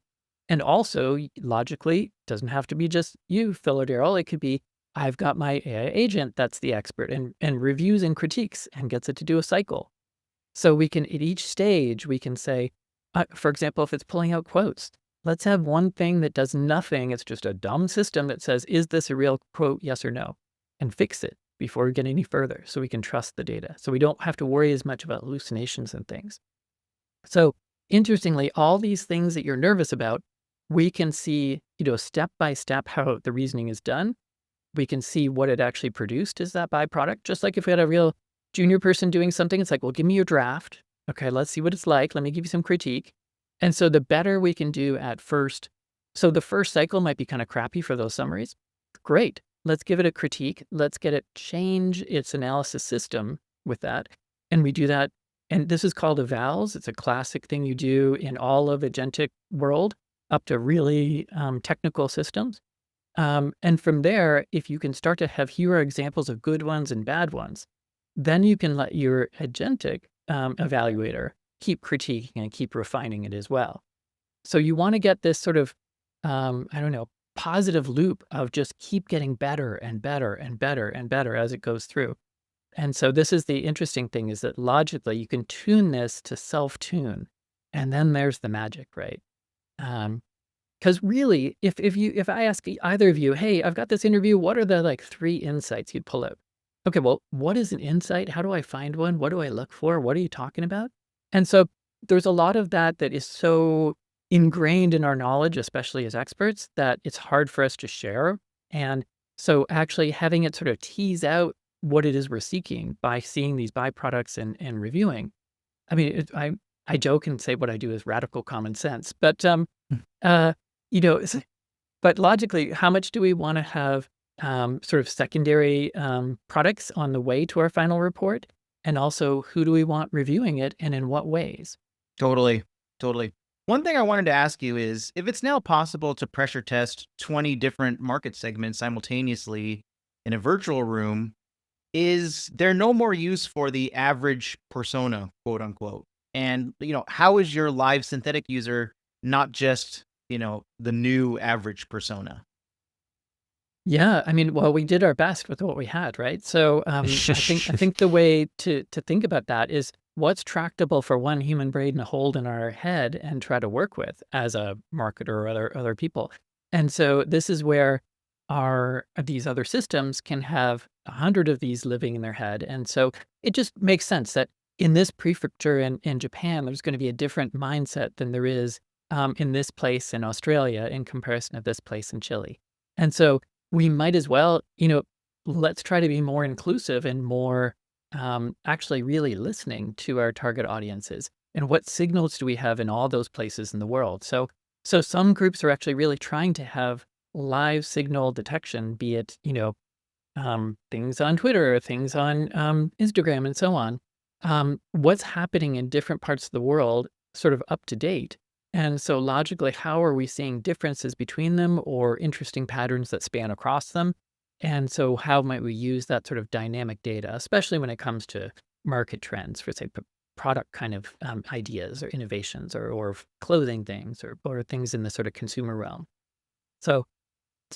Speaker 2: And also, logically, doesn't have to be just you, Phil or Daryl. It could be, I've got my AI agent that's the expert and reviews and critiques and gets it to do a cycle. So we can, at each stage, we can say, for example, if it's pulling out quotes, let's have one thing that does nothing. It's just a dumb system that says, is this a real quote, yes or no? And fix it before we get any further, so we can trust the data. So we don't have to worry as much about hallucinations and things. So interestingly, all these things that you're nervous about, we can see, step by step how the reasoning is done. We can see what it actually produced as that byproduct. Just like if we had a real junior person doing something, it's like, well, give me your draft. Okay, let's see what it's like. Let me give you some critique. And so the better we can do at first, so the first cycle might be kind of crappy for those summaries. Great. Let's give it a critique. Let's get it change its analysis system with that. And we do that. And this is called evals. It's a classic thing you do in all of agentic world up to really technical systems. And from there, if you can start to have here are examples of good ones and bad ones, then you can let your agentic evaluator keep critiquing and keep refining it as well. So you want to get this sort of, positive loop of just keep getting better and better and better and better as it goes through. And so this is the interesting thing, is that logically you can tune this to self-tune, and then there's the magic, right? Because really, if I ask either of you, hey, I've got this interview, what are the 3 insights you'd pull out? Okay, well, what is an insight? How do I find one? What do I look for? What are you talking about? And so there's a lot of that is so ingrained in our knowledge, especially as experts, that it's hard for us to share. And so actually having it sort of tease out what it is we're seeking by seeing these byproducts and reviewing. I mean, I joke and say what I do is radical common sense, but you know, but logically, how much do we want to have sort of secondary products on the way to our final report? And also, who do we want reviewing it and in what ways?
Speaker 3: Totally. Totally. One thing I wanted to ask you is if it's now possible to pressure test 20 different market segments simultaneously in a virtual room, is there no more use for the average persona, quote unquote? And, how is your live synthetic user not just, the new average persona?
Speaker 2: Yeah, I mean, well, we did our best with what we had, right? So I think the way to think about that is what's tractable for one human brain to hold in our head and try to work with as a marketer or other people. And so this is where these other systems can have 100 of these living in their head. And so it just makes sense that in this prefecture in Japan, there's going to be a different mindset than there is in this place in Australia in comparison to this place in Chile. And so we might as well, let's try to be more inclusive and more actually really listening to our target audiences and what signals do we have in all those places in the world. So some groups are actually really trying to have live signal detection, be it, things on Twitter or things on Instagram and so on. What's happening in different parts of the world sort of up to date. And so logically, how are we seeing differences between them or interesting patterns that span across them? And so how might we use that sort of dynamic data, especially when it comes to market trends for, say, product kind of ideas or innovations or clothing things or things in the sort of consumer realm? So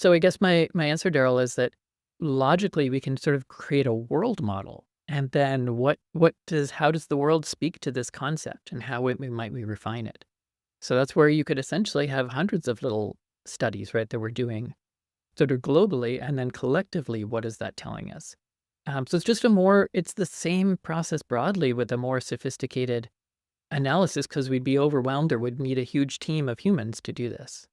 Speaker 2: I guess my answer, Daryl, is that logically we can sort of create a world model. And then how does the world speak to this concept and how might we refine it? So that's where you could essentially have hundreds of little studies, right, that we're doing sort of globally, and then collectively, what is that telling us? So it's just it's the same process broadly with a more sophisticated analysis because we'd be overwhelmed or would need a huge team of humans to do this.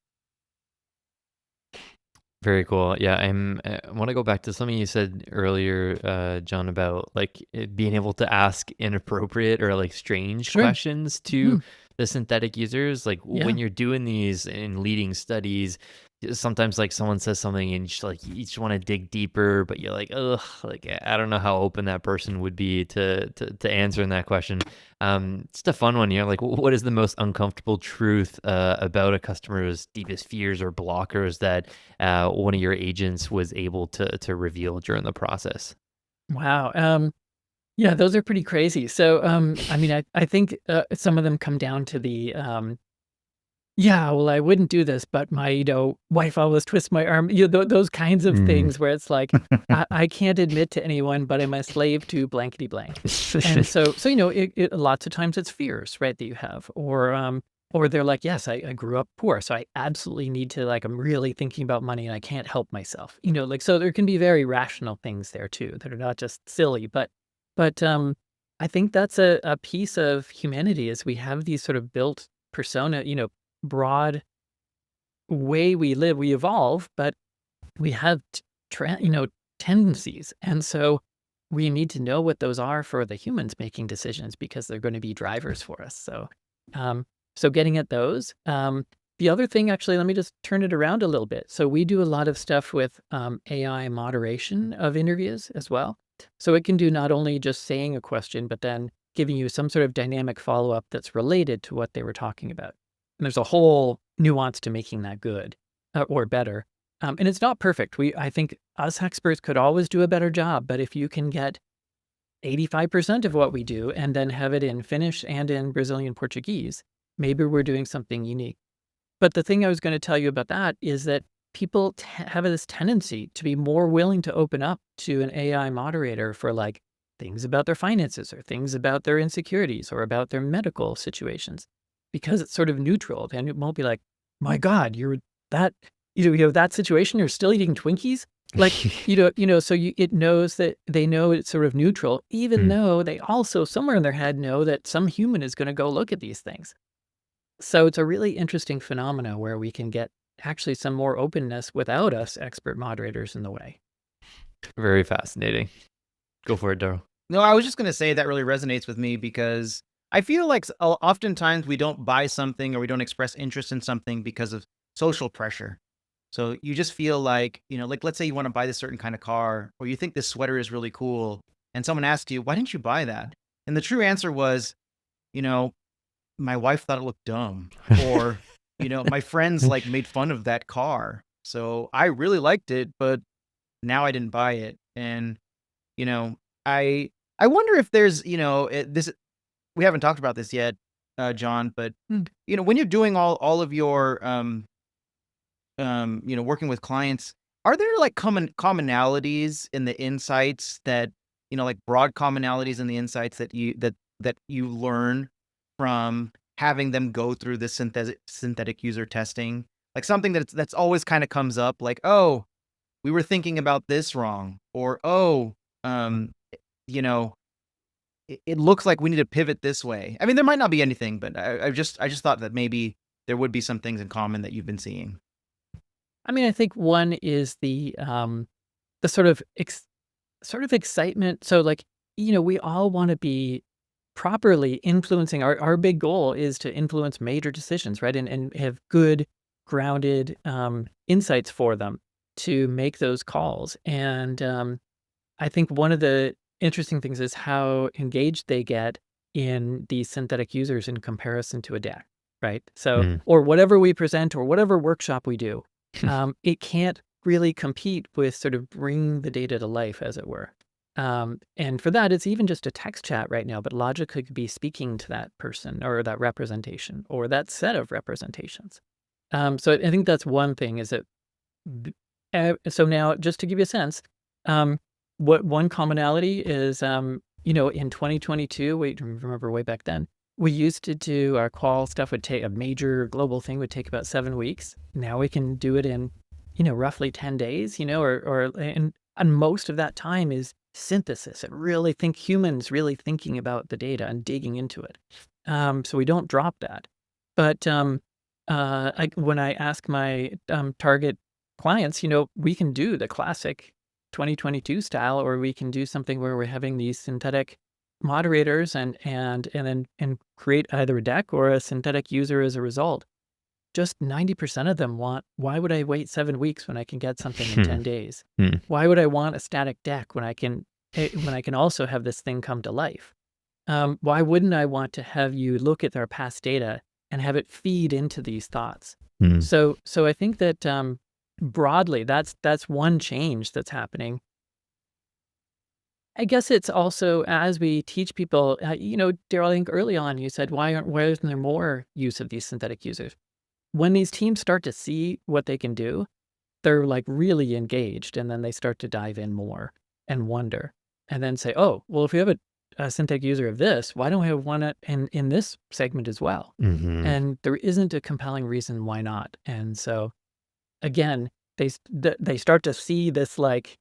Speaker 1: Very cool. Yeah, I want to go back to something you said earlier, John, about like being able to ask inappropriate or like strange
Speaker 2: Sure.
Speaker 1: questions to the synthetic users. Like
Speaker 2: Yeah.
Speaker 1: when you're doing these in leading studies, sometimes like someone says something and you just want to dig deeper, but you're like, ugh, like I don't know how open that person would be to answering that question. It's a fun one, like what is the most uncomfortable truth about a customer's deepest fears or blockers that one of your agents was able to reveal during the process?
Speaker 2: Wow. Yeah, those are pretty crazy. So, I mean, I think some of them come down to the, yeah, well, I wouldn't do this, but my, wife always twists my arm. Those kinds of things where it's like, I can't admit to anyone, but I'm a slave to blankety blank. And so lots of times it's fears, right, that you have, or they're like, yes, I grew up poor, so I absolutely need to, like, I'm really thinking about money and I can't help myself. So there can be very rational things there too that are not just silly, but I think that's a piece of humanity is we have these sort of built persona, broad way we live, we evolve, but we have tendencies. And so we need to know what those are for the humans making decisions because they're going to be drivers for us. So getting at those. The other thing, actually, let me just turn it around a little bit. So we do a lot of stuff with AI moderation of interviews as well. So it can do not only just saying a question, but then giving you some sort of dynamic follow-up that's related to what they were talking about. And there's a whole nuance to making that good or better. And it's not perfect. I think us experts could always do a better job, but if you can get 85% of what we do and then have it in Finnish and in Brazilian Portuguese, maybe we're doing something unique. But the thing I was going to tell you about that is that people have this tendency to be more willing to open up to an AI moderator for like things about their finances or things about their insecurities or about their medical situations because it's sort of neutral. And it won't be like, my God, you're that, that situation, you're still eating Twinkies. Like, so it knows that they know it's sort of neutral, even though they also somewhere in their head know that some human is going to go look at these things. So it's a really interesting phenomena where we can get actually some more openness without us expert moderators in the way.
Speaker 1: Very fascinating. Go for it, Daryl.
Speaker 3: No, I was just going to say that really resonates with me because I feel like oftentimes we don't buy something or we don't express interest in something because of social pressure. So you just feel like, like let's say you want to buy this certain kind of car or you think this sweater is really cool and someone asks you, why didn't you buy that? And the true answer was, you know, my wife thought it looked dumb or, my friends like made fun of that car. So I really liked it, but now I didn't buy it. And, you know, I I wonder if there's, this we haven't talked about this yet, John, but when you're doing all of your working with clients, are there like commonalities in the insights that, like broad commonalities in the insights that you learn from having them go through this synthetic user testing? Like something that's always kind of comes up like, oh, we were thinking about this wrong, or oh, um, you know, it looks like we need to pivot this way. I mean, there might not be anything, but I just thought that maybe there would be some things in common that you've been seeing.
Speaker 2: I mean, I think one is the sort of excitement. So like, we all want to be properly influencing. Our big goal is to influence major decisions, right? And have good grounded insights for them to make those calls. And I think one of the interesting things is how engaged they get in these synthetic users in comparison to a deck, right? So,
Speaker 1: Mm.
Speaker 2: or whatever we present or whatever workshop we do, it can't really compete with sort of bring the data to life, as it were. And for that, it's even just a text chat right now, but Logic could be speaking to that person or that representation or that set of representations. So I think that's one thing is that, so now just to give you a sense, what one commonality is, in 2022, we remember way back then, we used to do our Qual stuff would take a major global thing would take about 7 weeks. Now we can do it in, roughly 10 days, and most of that time is synthesis and humans really thinking about the data and digging into it. So we don't drop that. But when I ask my target clients, we can do the classic 2022 style, or we can do something where we're having these synthetic moderators and then create either a deck or a synthetic user as a result. Just 90% of them want, why would I wait 7 weeks when I can get something in 10 days? Why would I want a static deck when I can also have this thing come to life? Why wouldn't I want to have you look at our past data and have it feed into these thoughts? So I think that broadly, that's one change that's happening. I guess it's also as we teach people, Daryl, I think early on you said, why isn't there more use of these synthetic users? When these teams start to see what they can do, they're like really engaged, and then they start to dive in more and wonder, and then say, oh, well, if we have a synthetic user of this, why don't we have one in this segment as well? And there isn't a compelling reason why not. And so again, they start to see this like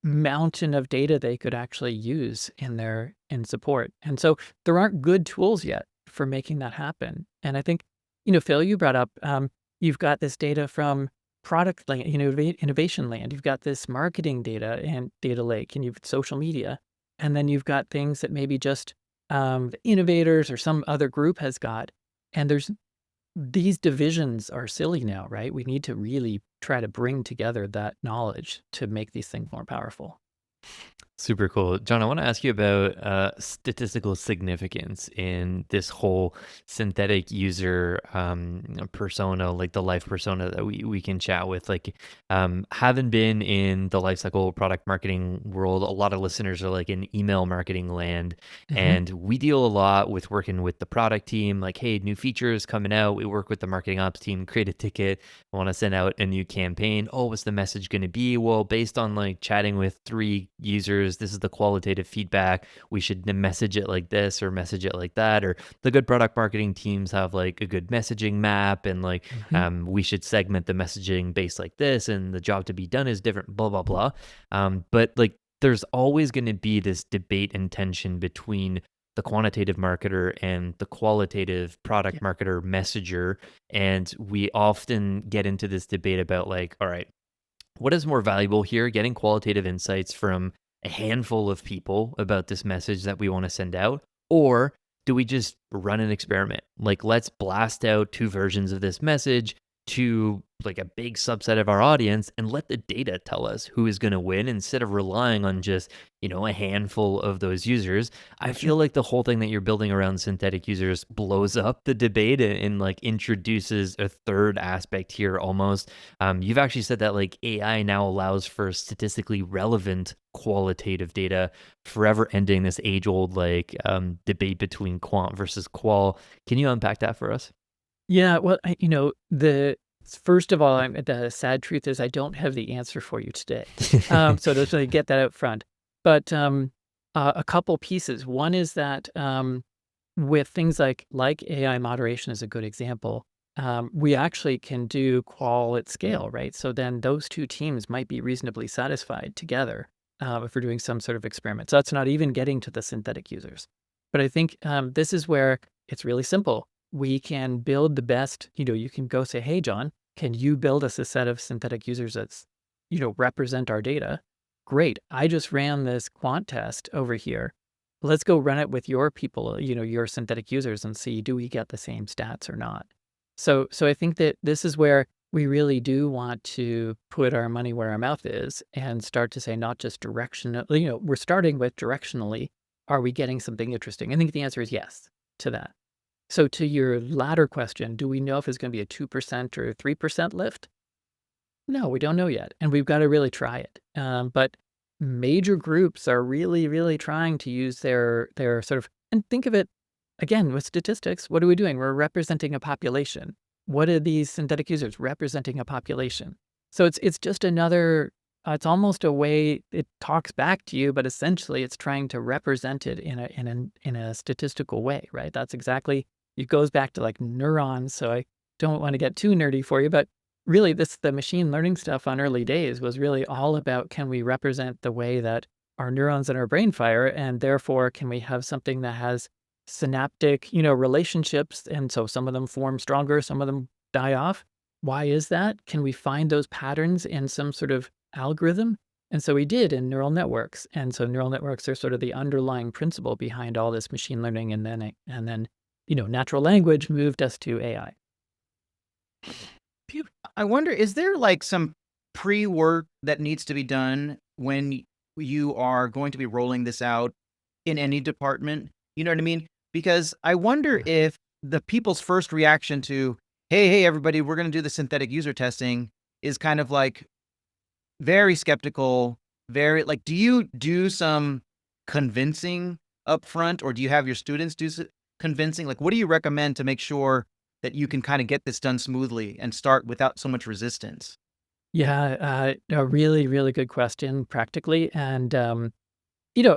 Speaker 2: mountain of data they could actually use in support. And so there aren't good tools yet for making that happen. And I think, Phil, you brought up, you've got this data from product land, innovation land. You've got this marketing data and data lake, and you've social media. And then you've got things that maybe just the innovators or some other group has got. And these divisions are silly now, right? We need to really try to bring together that knowledge to make these things more powerful.
Speaker 1: Super cool. John, I want to ask you about statistical significance in this whole synthetic user persona, like the life persona that we can chat with. Like, having been in the lifecycle product marketing world, a lot of listeners are like in email marketing land. And we deal a lot with working with the product team, like, hey, new features coming out. We work with the marketing ops team, create a ticket. I want to send out a new campaign. Oh, what's the message going to be? Well, based on like chatting with 3 users, this is the qualitative feedback. We should message it like this or message it like that. Or the good product marketing teams have like a good messaging map, and like we should segment the messaging based like this, and the job to be done is different, blah, blah, blah. But like there's always going to be this debate and tension between the quantitative marketer and the qualitative product
Speaker 2: Yeah.
Speaker 1: marketer messenger. And we often get into this debate about like, all right, what is more valuable here? Getting qualitative insights from a handful of people about this message that we want to send out? Or do we just run an experiment? Like, let's blast out two versions of this message to like a big subset of our audience and let the data tell us who is going to win instead of relying on just, a handful of those users. I
Speaker 2: Gotcha.
Speaker 1: feel like the whole thing that you're building around synthetic users blows up the debate and like introduces a third aspect here almost. You've actually said that like AI now allows for statistically relevant qualitative data, forever ending this age-old like debate between quant versus qual. Can you unpack that for us?
Speaker 2: Yeah, well, first of all, the sad truth is I don't have the answer for you today. So just to get that out front. But a couple pieces. One is that with things like AI moderation is a good example. We actually can do qual at scale, right? So then those two teams might be reasonably satisfied together if we're doing some sort of experiment. So that's not even getting to the synthetic users. But I think this is where it's really simple. We can build the best, you can go say, hey, John, can you build us a set of synthetic users that's, represent our data? Great. I just ran this quant test over here. Let's go run it with your people, your synthetic users and see, do we get the same stats or not? So I think that this is where we really do want to put our money where our mouth is and start to say, not just directionally, we're starting with directionally, are we getting something interesting? I think the answer is yes to that. So to your latter question, do we know if it's going to be a 2% or 3% lift? No, we don't know yet. And we've got to really try it. But major groups are really, really trying to use their sort of, and think of it again with statistics. What are we doing? We're representing a population. What are these synthetic users representing a population? So it's just another, it's almost a way it talks back to you, but essentially it's trying to represent it in a statistical way, right? That's exactly, it goes back to like neurons. So I don't want to get too nerdy for you, but really the machine learning stuff on early days was really all about, can we represent the way that our neurons in our brain fire? And therefore, can we have something that has synaptic, relationships? And so some of them form stronger, some of them die off. Why is that? Can we find those patterns in some sort of algorithm? And so we did in neural networks. And so neural networks are sort of the underlying principle behind all this machine learning. And then, natural language moved us to AI.
Speaker 3: I wonder, is there like some pre-work that needs to be done when you are going to be rolling this out in any department? You know what I mean? Because I wonder if the people's first reaction to, hey, everybody, we're going to do the synthetic user testing is kind of like very skeptical, very like, do you do some convincing up front, or do you have your students do convincing? Like, what do you recommend to make sure that you can kind of get this done smoothly and start without so much resistance?
Speaker 2: Yeah, a really, really good question practically. And,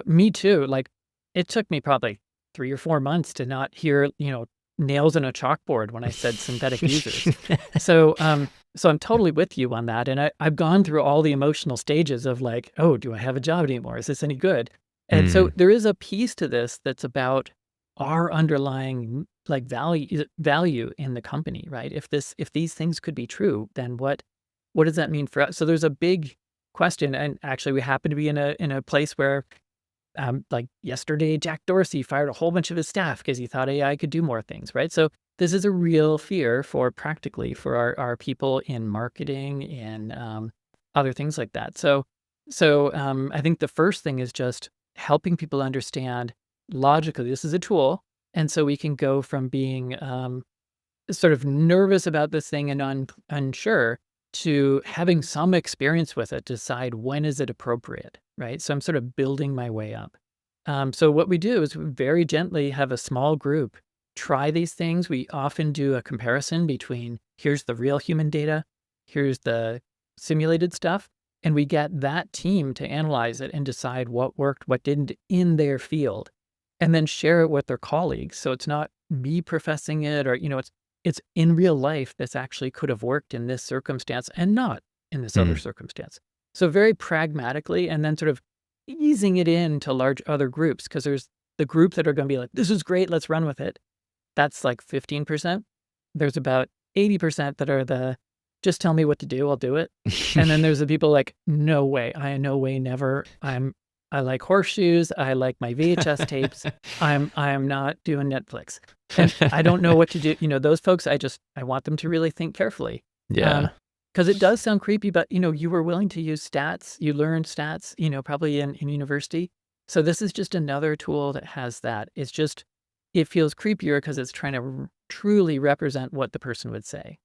Speaker 2: me too. Like, it took me probably 3 or 4 months to not hear, nails in a chalkboard when I said synthetic users. So I'm totally with you on that. And I've gone through all the emotional stages of like, oh, do I have a job anymore? Is this any good? And so there is a piece to this that's about our underlying like value in the company, right? If these things could be true, then what does that mean for us? So there's a big question, and actually we happen to be in a place where like yesterday, Jack Dorsey fired a whole bunch of his staff because he thought AI could do more things, right? So this is a real fear for our people in marketing and other things like that. So I think the first thing is just helping people understand logically this is a tool, and so we can go from being sort of nervous about this thing and unsure to having some experience with it, decide when is it appropriate, right? So I'm sort of building my way up. So what we do is we very gently have a small group try these things. We often do a comparison between here's the real human data, here's the simulated stuff, and we get that team to analyze it and decide what worked, what didn't in their field, and then share it with their colleagues. So it's not me professing it or, it's in real life, this actually could have worked in this circumstance and not in this other circumstance. So very pragmatically, and then sort of easing it into large other groups, because there's the group that are going to be like, this is great, let's run with it, that's like 15%. There's about 80% that are the, just tell me what to do, I'll do it. And then there's the people like, no way, no way, never. I like horseshoes, I like my VHS tapes, I'm not doing Netflix. And I don't know what to do. Those folks, I want them to really think carefully.
Speaker 1: Yeah.
Speaker 2: Because it does sound creepy, but you were willing to use stats, you learned stats, probably in university. So this is just another tool that has that. It's just, it feels creepier because it's trying to truly represent what the person would say.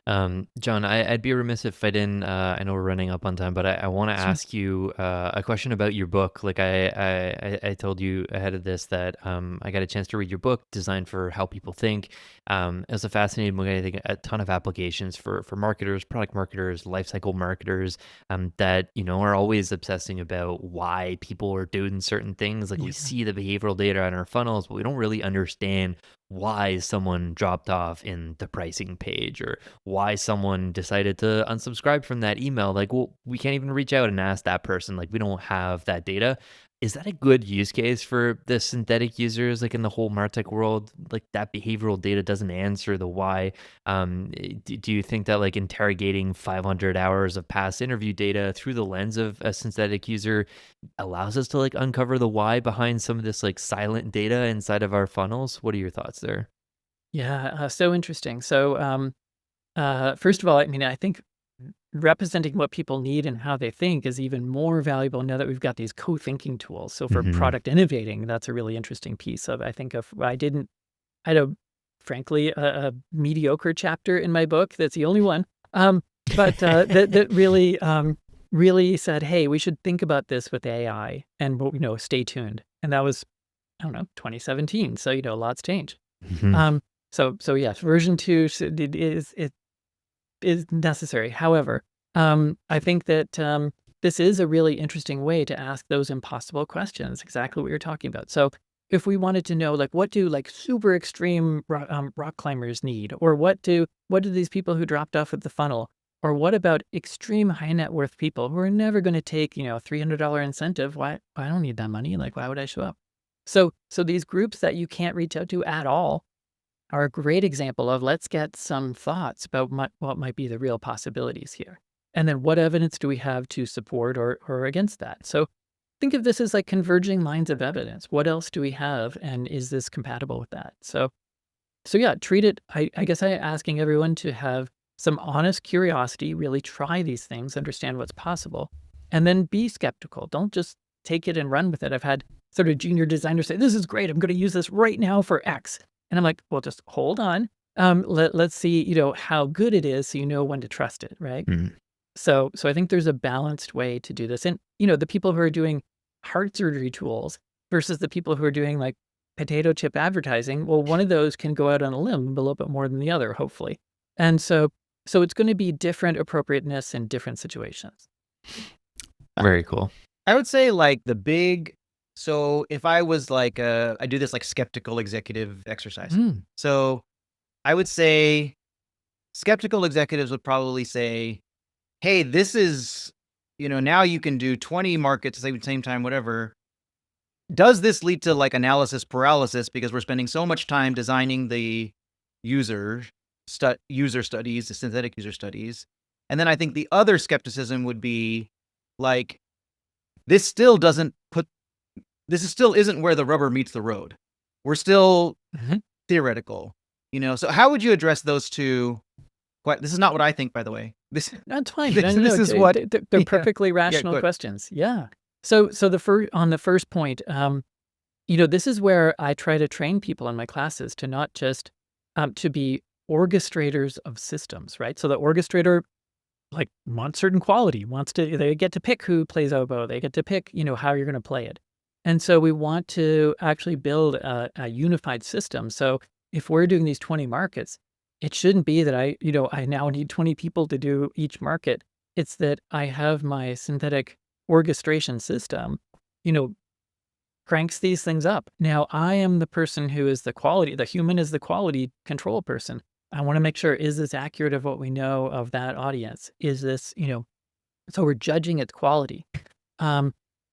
Speaker 1: John, I'd be remiss if I didn't, I know we're running up on time, but I want to
Speaker 2: Sure.
Speaker 1: ask you a question about your book. Like I told you ahead of this that I got a chance to read your book, Designed for How People Think. It was a fascinating book. I think a ton of applications for marketers, product marketers, lifecycle marketers that, are always obsessing about why people are doing certain things. Like we see the behavioral data in our funnels, but we don't really understand why someone dropped off in the pricing page or why someone decided to unsubscribe from that email. Like, well, we can't even reach out and ask that person. Like, we don't have that data. Is that a good use case for the synthetic users, like in the whole Martech world? Like that behavioral data doesn't answer the why. Do you think that like interrogating 500 hours of past interview data through the lens of a synthetic user allows us to like uncover the why behind some of this like silent data inside of our funnels? What are your thoughts there?
Speaker 2: Yeah, so interesting. So first of all, I think representing what people need and how they think is even more valuable now that we've got these co-thinking tools. So for product innovating, that's a really interesting piece of, I think of, I had frankly, a mediocre chapter in my book. That's the only one. But that really, really said, hey, we should think about this with AI and, stay tuned. And that was, 2017. So, a lot's changed. So yes, version 2 is necessary. However, I think that this is a really interesting way to ask those impossible questions, exactly what you're talking about. So if we wanted to know, like, what do like super extreme rock climbers need? Or what do these people who dropped off at the funnel? Or what about extreme high net worth people who are never going to take, $300 incentive? Why? I don't need that money. Like, why would I show up? So these groups that you can't reach out to at all are a great example of let's get some thoughts about what might be the real possibilities here. And then what evidence do we have to support or against that? So think of this as like converging lines of evidence. What else do we have? And is this compatible with that? So yeah, treat it, I guess I'm asking everyone to have some honest curiosity, really try these things, understand what's possible, and then be skeptical. Don't just take it and run with it. I've had sort of junior designers say, this is great, I'm going to use this right now for X. And I'm like, well, just hold on. Let's see, how good it is so you know when to trust it, right? So I think there's a balanced way to do this. And, the people who are doing heart surgery tools versus the people who are doing like potato chip advertising, well, one of those can go out on a limb a little bit more than the other, hopefully. And so it's going to be different appropriateness in different situations.
Speaker 1: Very cool.
Speaker 3: I would say like so if I was like, I do this like skeptical executive exercise. So I would say skeptical executives would probably say, hey, this is, now you can do 20 markets at the same time, whatever. Does this lead to like analysis paralysis because we're spending so much time designing the user studies, the synthetic user studies? And then I think the other skepticism would be like, this still isn't where the rubber meets the road. We're still theoretical, So how would you address those two? This is not what I think, by the way.
Speaker 2: That's fine.
Speaker 3: This is what
Speaker 2: they're perfectly rational questions. Yeah. So on the first point, this is where I try to train people in my classes to not just to be orchestrators of systems, right? So the orchestrator like wants certain quality, they get to pick who plays oboe, they get to pick, how you're going to play it. And so we want to actually build a unified system. So if we're doing these 20 markets, it shouldn't be that I now need 20 people to do each market. It's that I have my synthetic orchestration system, cranks these things up. Now I am the person who is the human is the quality control person. I want to make sure, is this accurate of what we know of that audience? Is this, so we're judging its quality.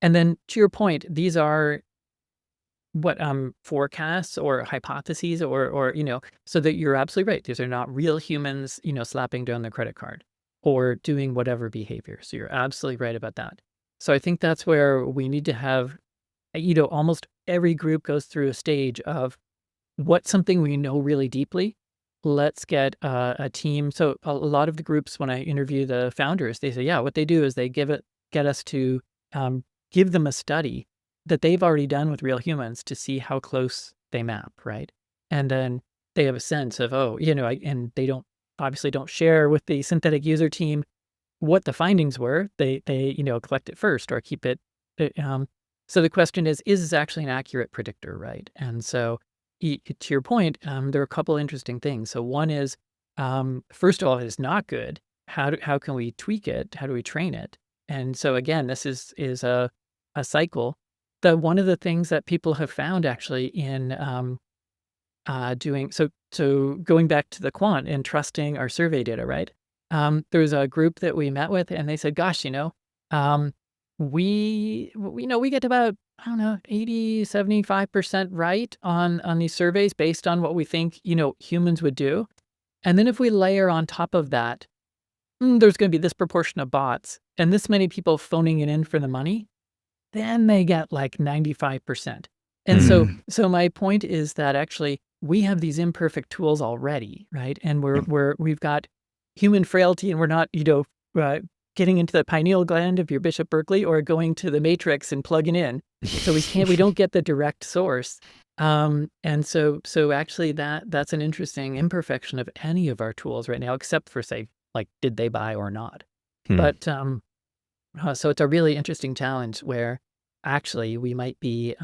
Speaker 2: And then to your point, these are forecasts or hypotheses or so that you're absolutely right. These are not real humans, slapping down their credit card or doing whatever behavior. So you're absolutely right about that. So I think that's where we need to have, almost every group goes through a stage of what's something we know really deeply. Let's get a team. So a lot of the groups, when I interview the founders, they say, yeah, what they do is they get us to give them a study that they've already done with real humans to see how close they map, right? And then they have a sense of, and they obviously don't share with the synthetic user team what the findings were. They collect it first or keep it. So the question is this actually an accurate predictor, right? And so to your point, there are a couple interesting things. So one is, first of all, it is not good. How can we tweak it? How do we train it? And so again, this is a cycle. One of the things that people have found actually in doing so going back to the quant and trusting our survey data, right? There was a group that we met with, and they said, "Gosh, we get about, I don't know, 80, 75% right on these surveys based on what we think humans would do, and then if we layer on top of that, there's going to be this proportion of bots and this many people phoning it in for the money." Then they get like 95%. And so my point is that actually we have these imperfect tools already, right? And we've got human frailty, and we're not, getting into the pineal gland of your Bishop Berkeley or going to the matrix and plugging in. So we don't get the direct source. And so actually that's an interesting imperfection of any of our tools right now, except for, say, like, did they buy or not? But so it's a really interesting challenge where actually we might be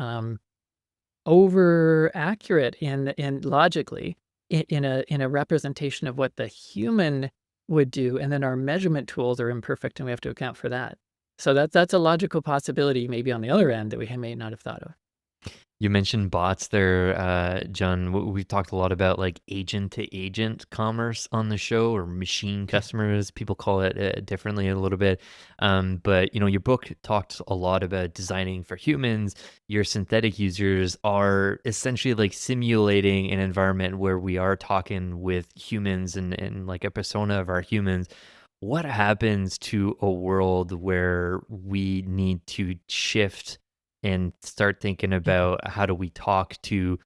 Speaker 2: over accurate in logically in a representation of what the human would do, and then our measurement tools are imperfect, and we have to account for that. So that's a logical possibility maybe on the other end that we may not have thought of.
Speaker 1: You mentioned bots there, John. We've talked a lot about like agent to agent commerce on the show, or machine customers. People call it differently a little bit. But your book talked a lot about designing for humans. Your synthetic users are essentially like simulating an environment where we are talking with humans and like a persona of our humans. What happens to a world where we need to shift and start thinking about how do we talk to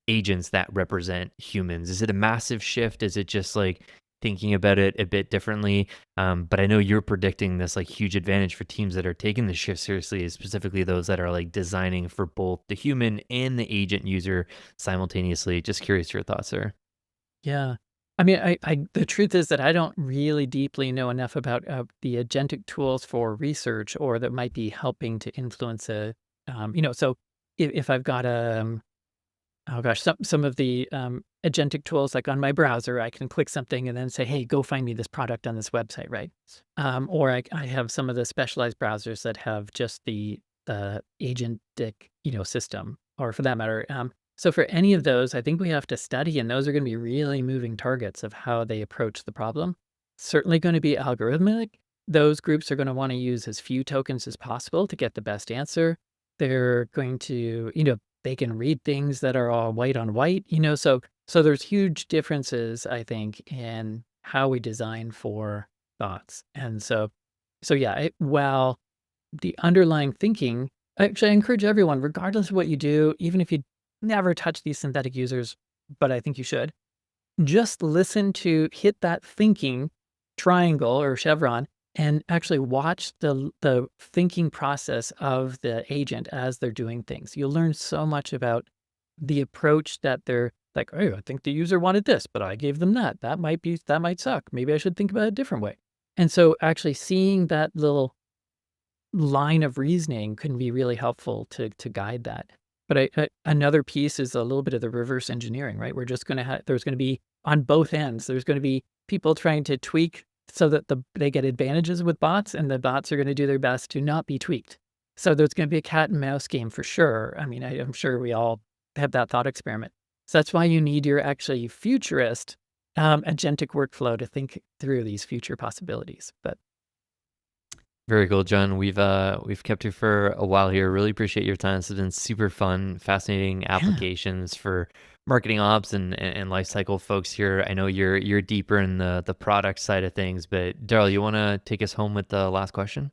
Speaker 1: agents that represent humans? Is it a massive shift? Is it just like thinking about it a bit differently? But I know you're predicting this like huge advantage for teams that are taking the shift seriously, specifically those that are like designing for both the human and the agent user simultaneously. Just curious your thoughts there.
Speaker 2: Yeah. I mean, the truth is that I don't really deeply know enough about the agentic tools for research, or that might be helping to influence so if I've got oh gosh, some of the agentic tools, like on my browser, I can click something and then say, hey, go find me this product on this website, right? Or I have some of the specialized browsers that have just the agentic, system, or for that matter. So for any of those, I think we have to study, and those are going to be really moving targets of how they approach the problem. Certainly going to be algorithmic. Those groups are going to want to use as few tokens as possible to get the best answer. They're going to, they can read things that are all white on white, so there's huge differences, I think, in how we design for thoughts. And so yeah, while the underlying thinking, actually, I encourage everyone, regardless of what you do, even if you never touch these synthetic users, but I think you should, just hit that thinking triangle or chevron and actually watch the thinking process of the agent as they're doing things. You'll learn so much about the approach that they're like, oh, I think the user wanted this, but I gave them that. That might suck. Maybe I should think about it a different way. And so actually seeing that little line of reasoning can be really helpful to guide that. But another piece is a little bit of the reverse engineering, right? We're just going to there's going to be on both ends. There's going to be people trying to tweak so that they get advantages with bots, and the bots are going to do their best to not be tweaked. So there's going to be a cat and mouse game for sure. I mean, I'm sure we all have that thought experiment. So that's why you need your actually futurist agentic workflow to think through these future possibilities. But
Speaker 1: Very cool, John. We've kept you for a while here. Really appreciate your time. This has been super fun, fascinating applications for marketing ops and life cycle folks here. I know you're deeper in the product side of things, but Daryl, you want to take us home with the last question?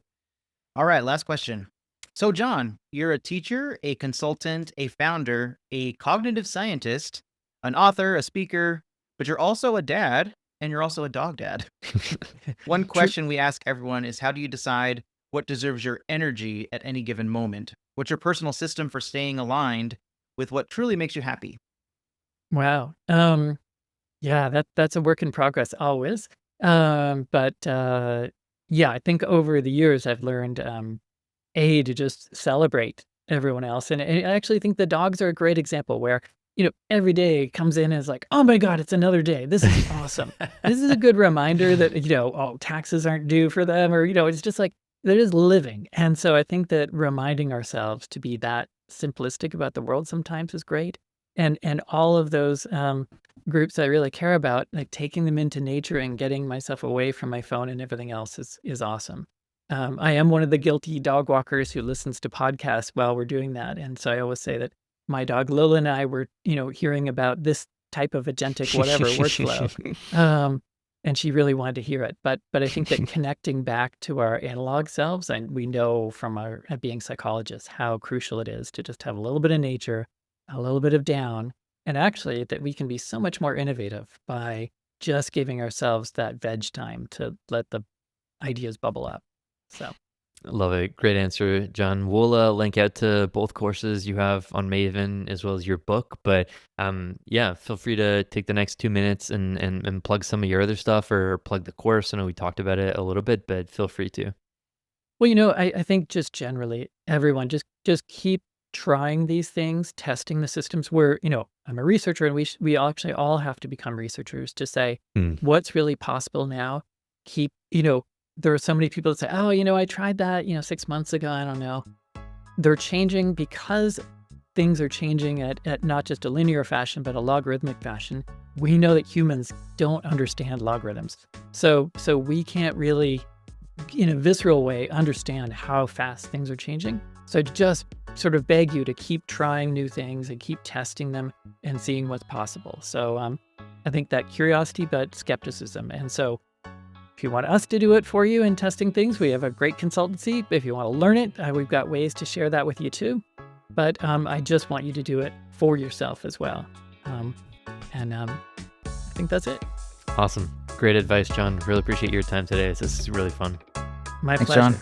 Speaker 3: All right, last question. So, John, you're a teacher, a consultant, a founder, a cognitive scientist, an author, a speaker, but you're also a dad and you're also a dog dad. One question we ask everyone is, how do you decide what deserves your energy at any given moment? What's your personal system for staying aligned with what truly makes you happy?
Speaker 2: Wow. Yeah, that's a work in progress always. But yeah, I think over the years I've learned to just celebrate everyone else. And I actually think the dogs are a great example where, every day comes in as like, oh my God, it's another day. This is awesome. This is a good reminder that, oh, taxes aren't due for them, or, it's just like they're just living. And so I think that reminding ourselves to be that simplistic about the world sometimes is great. And all of those groups I really care about, like taking them into nature and getting myself away from my phone and everything else is awesome. I am one of the guilty dog walkers who listens to podcasts while we're doing that. And so I always say that my dog Lola and I were, hearing about this type of agentic whatever workflow. And she really wanted to hear it. But I think that connecting back to our analog selves, and we know from our being psychologists how crucial it is to just have a little bit of nature, a little bit of down, and actually that we can be so much more innovative by just giving ourselves that veg time to let the ideas bubble up. So
Speaker 1: Love it. Great answer, John. We'll link out to both courses you have on Maven as well as your book. But yeah, feel free to take the next 2 minutes and plug some of your other stuff or plug the course. I know we talked about it a little bit, but feel free to.
Speaker 2: well, I think just generally everyone just keep trying these things, testing the systems. Where I'm a researcher, and we actually all have to become researchers to say what's really possible now. Keep there are so many people that say, oh, I tried that, 6 months ago. I don't know. They're changing because things are changing at not just a linear fashion, but a logarithmic fashion. We know that humans don't understand logarithms. So we can't really, in a visceral way, understand how fast things are changing. So I just sort of beg you to keep trying new things and keep testing them and seeing what's possible. So I think that curiosity, but skepticism. And so if you want us to do it for you in testing things, we have a great consultancy. If you want to learn it, we've got ways to share that with you too. But I just want you to do it for yourself as well. I think that's it.
Speaker 1: Awesome. Great advice, John. Really appreciate your time today. This is really fun.
Speaker 2: My
Speaker 3: Thanks,
Speaker 2: pleasure.
Speaker 3: John.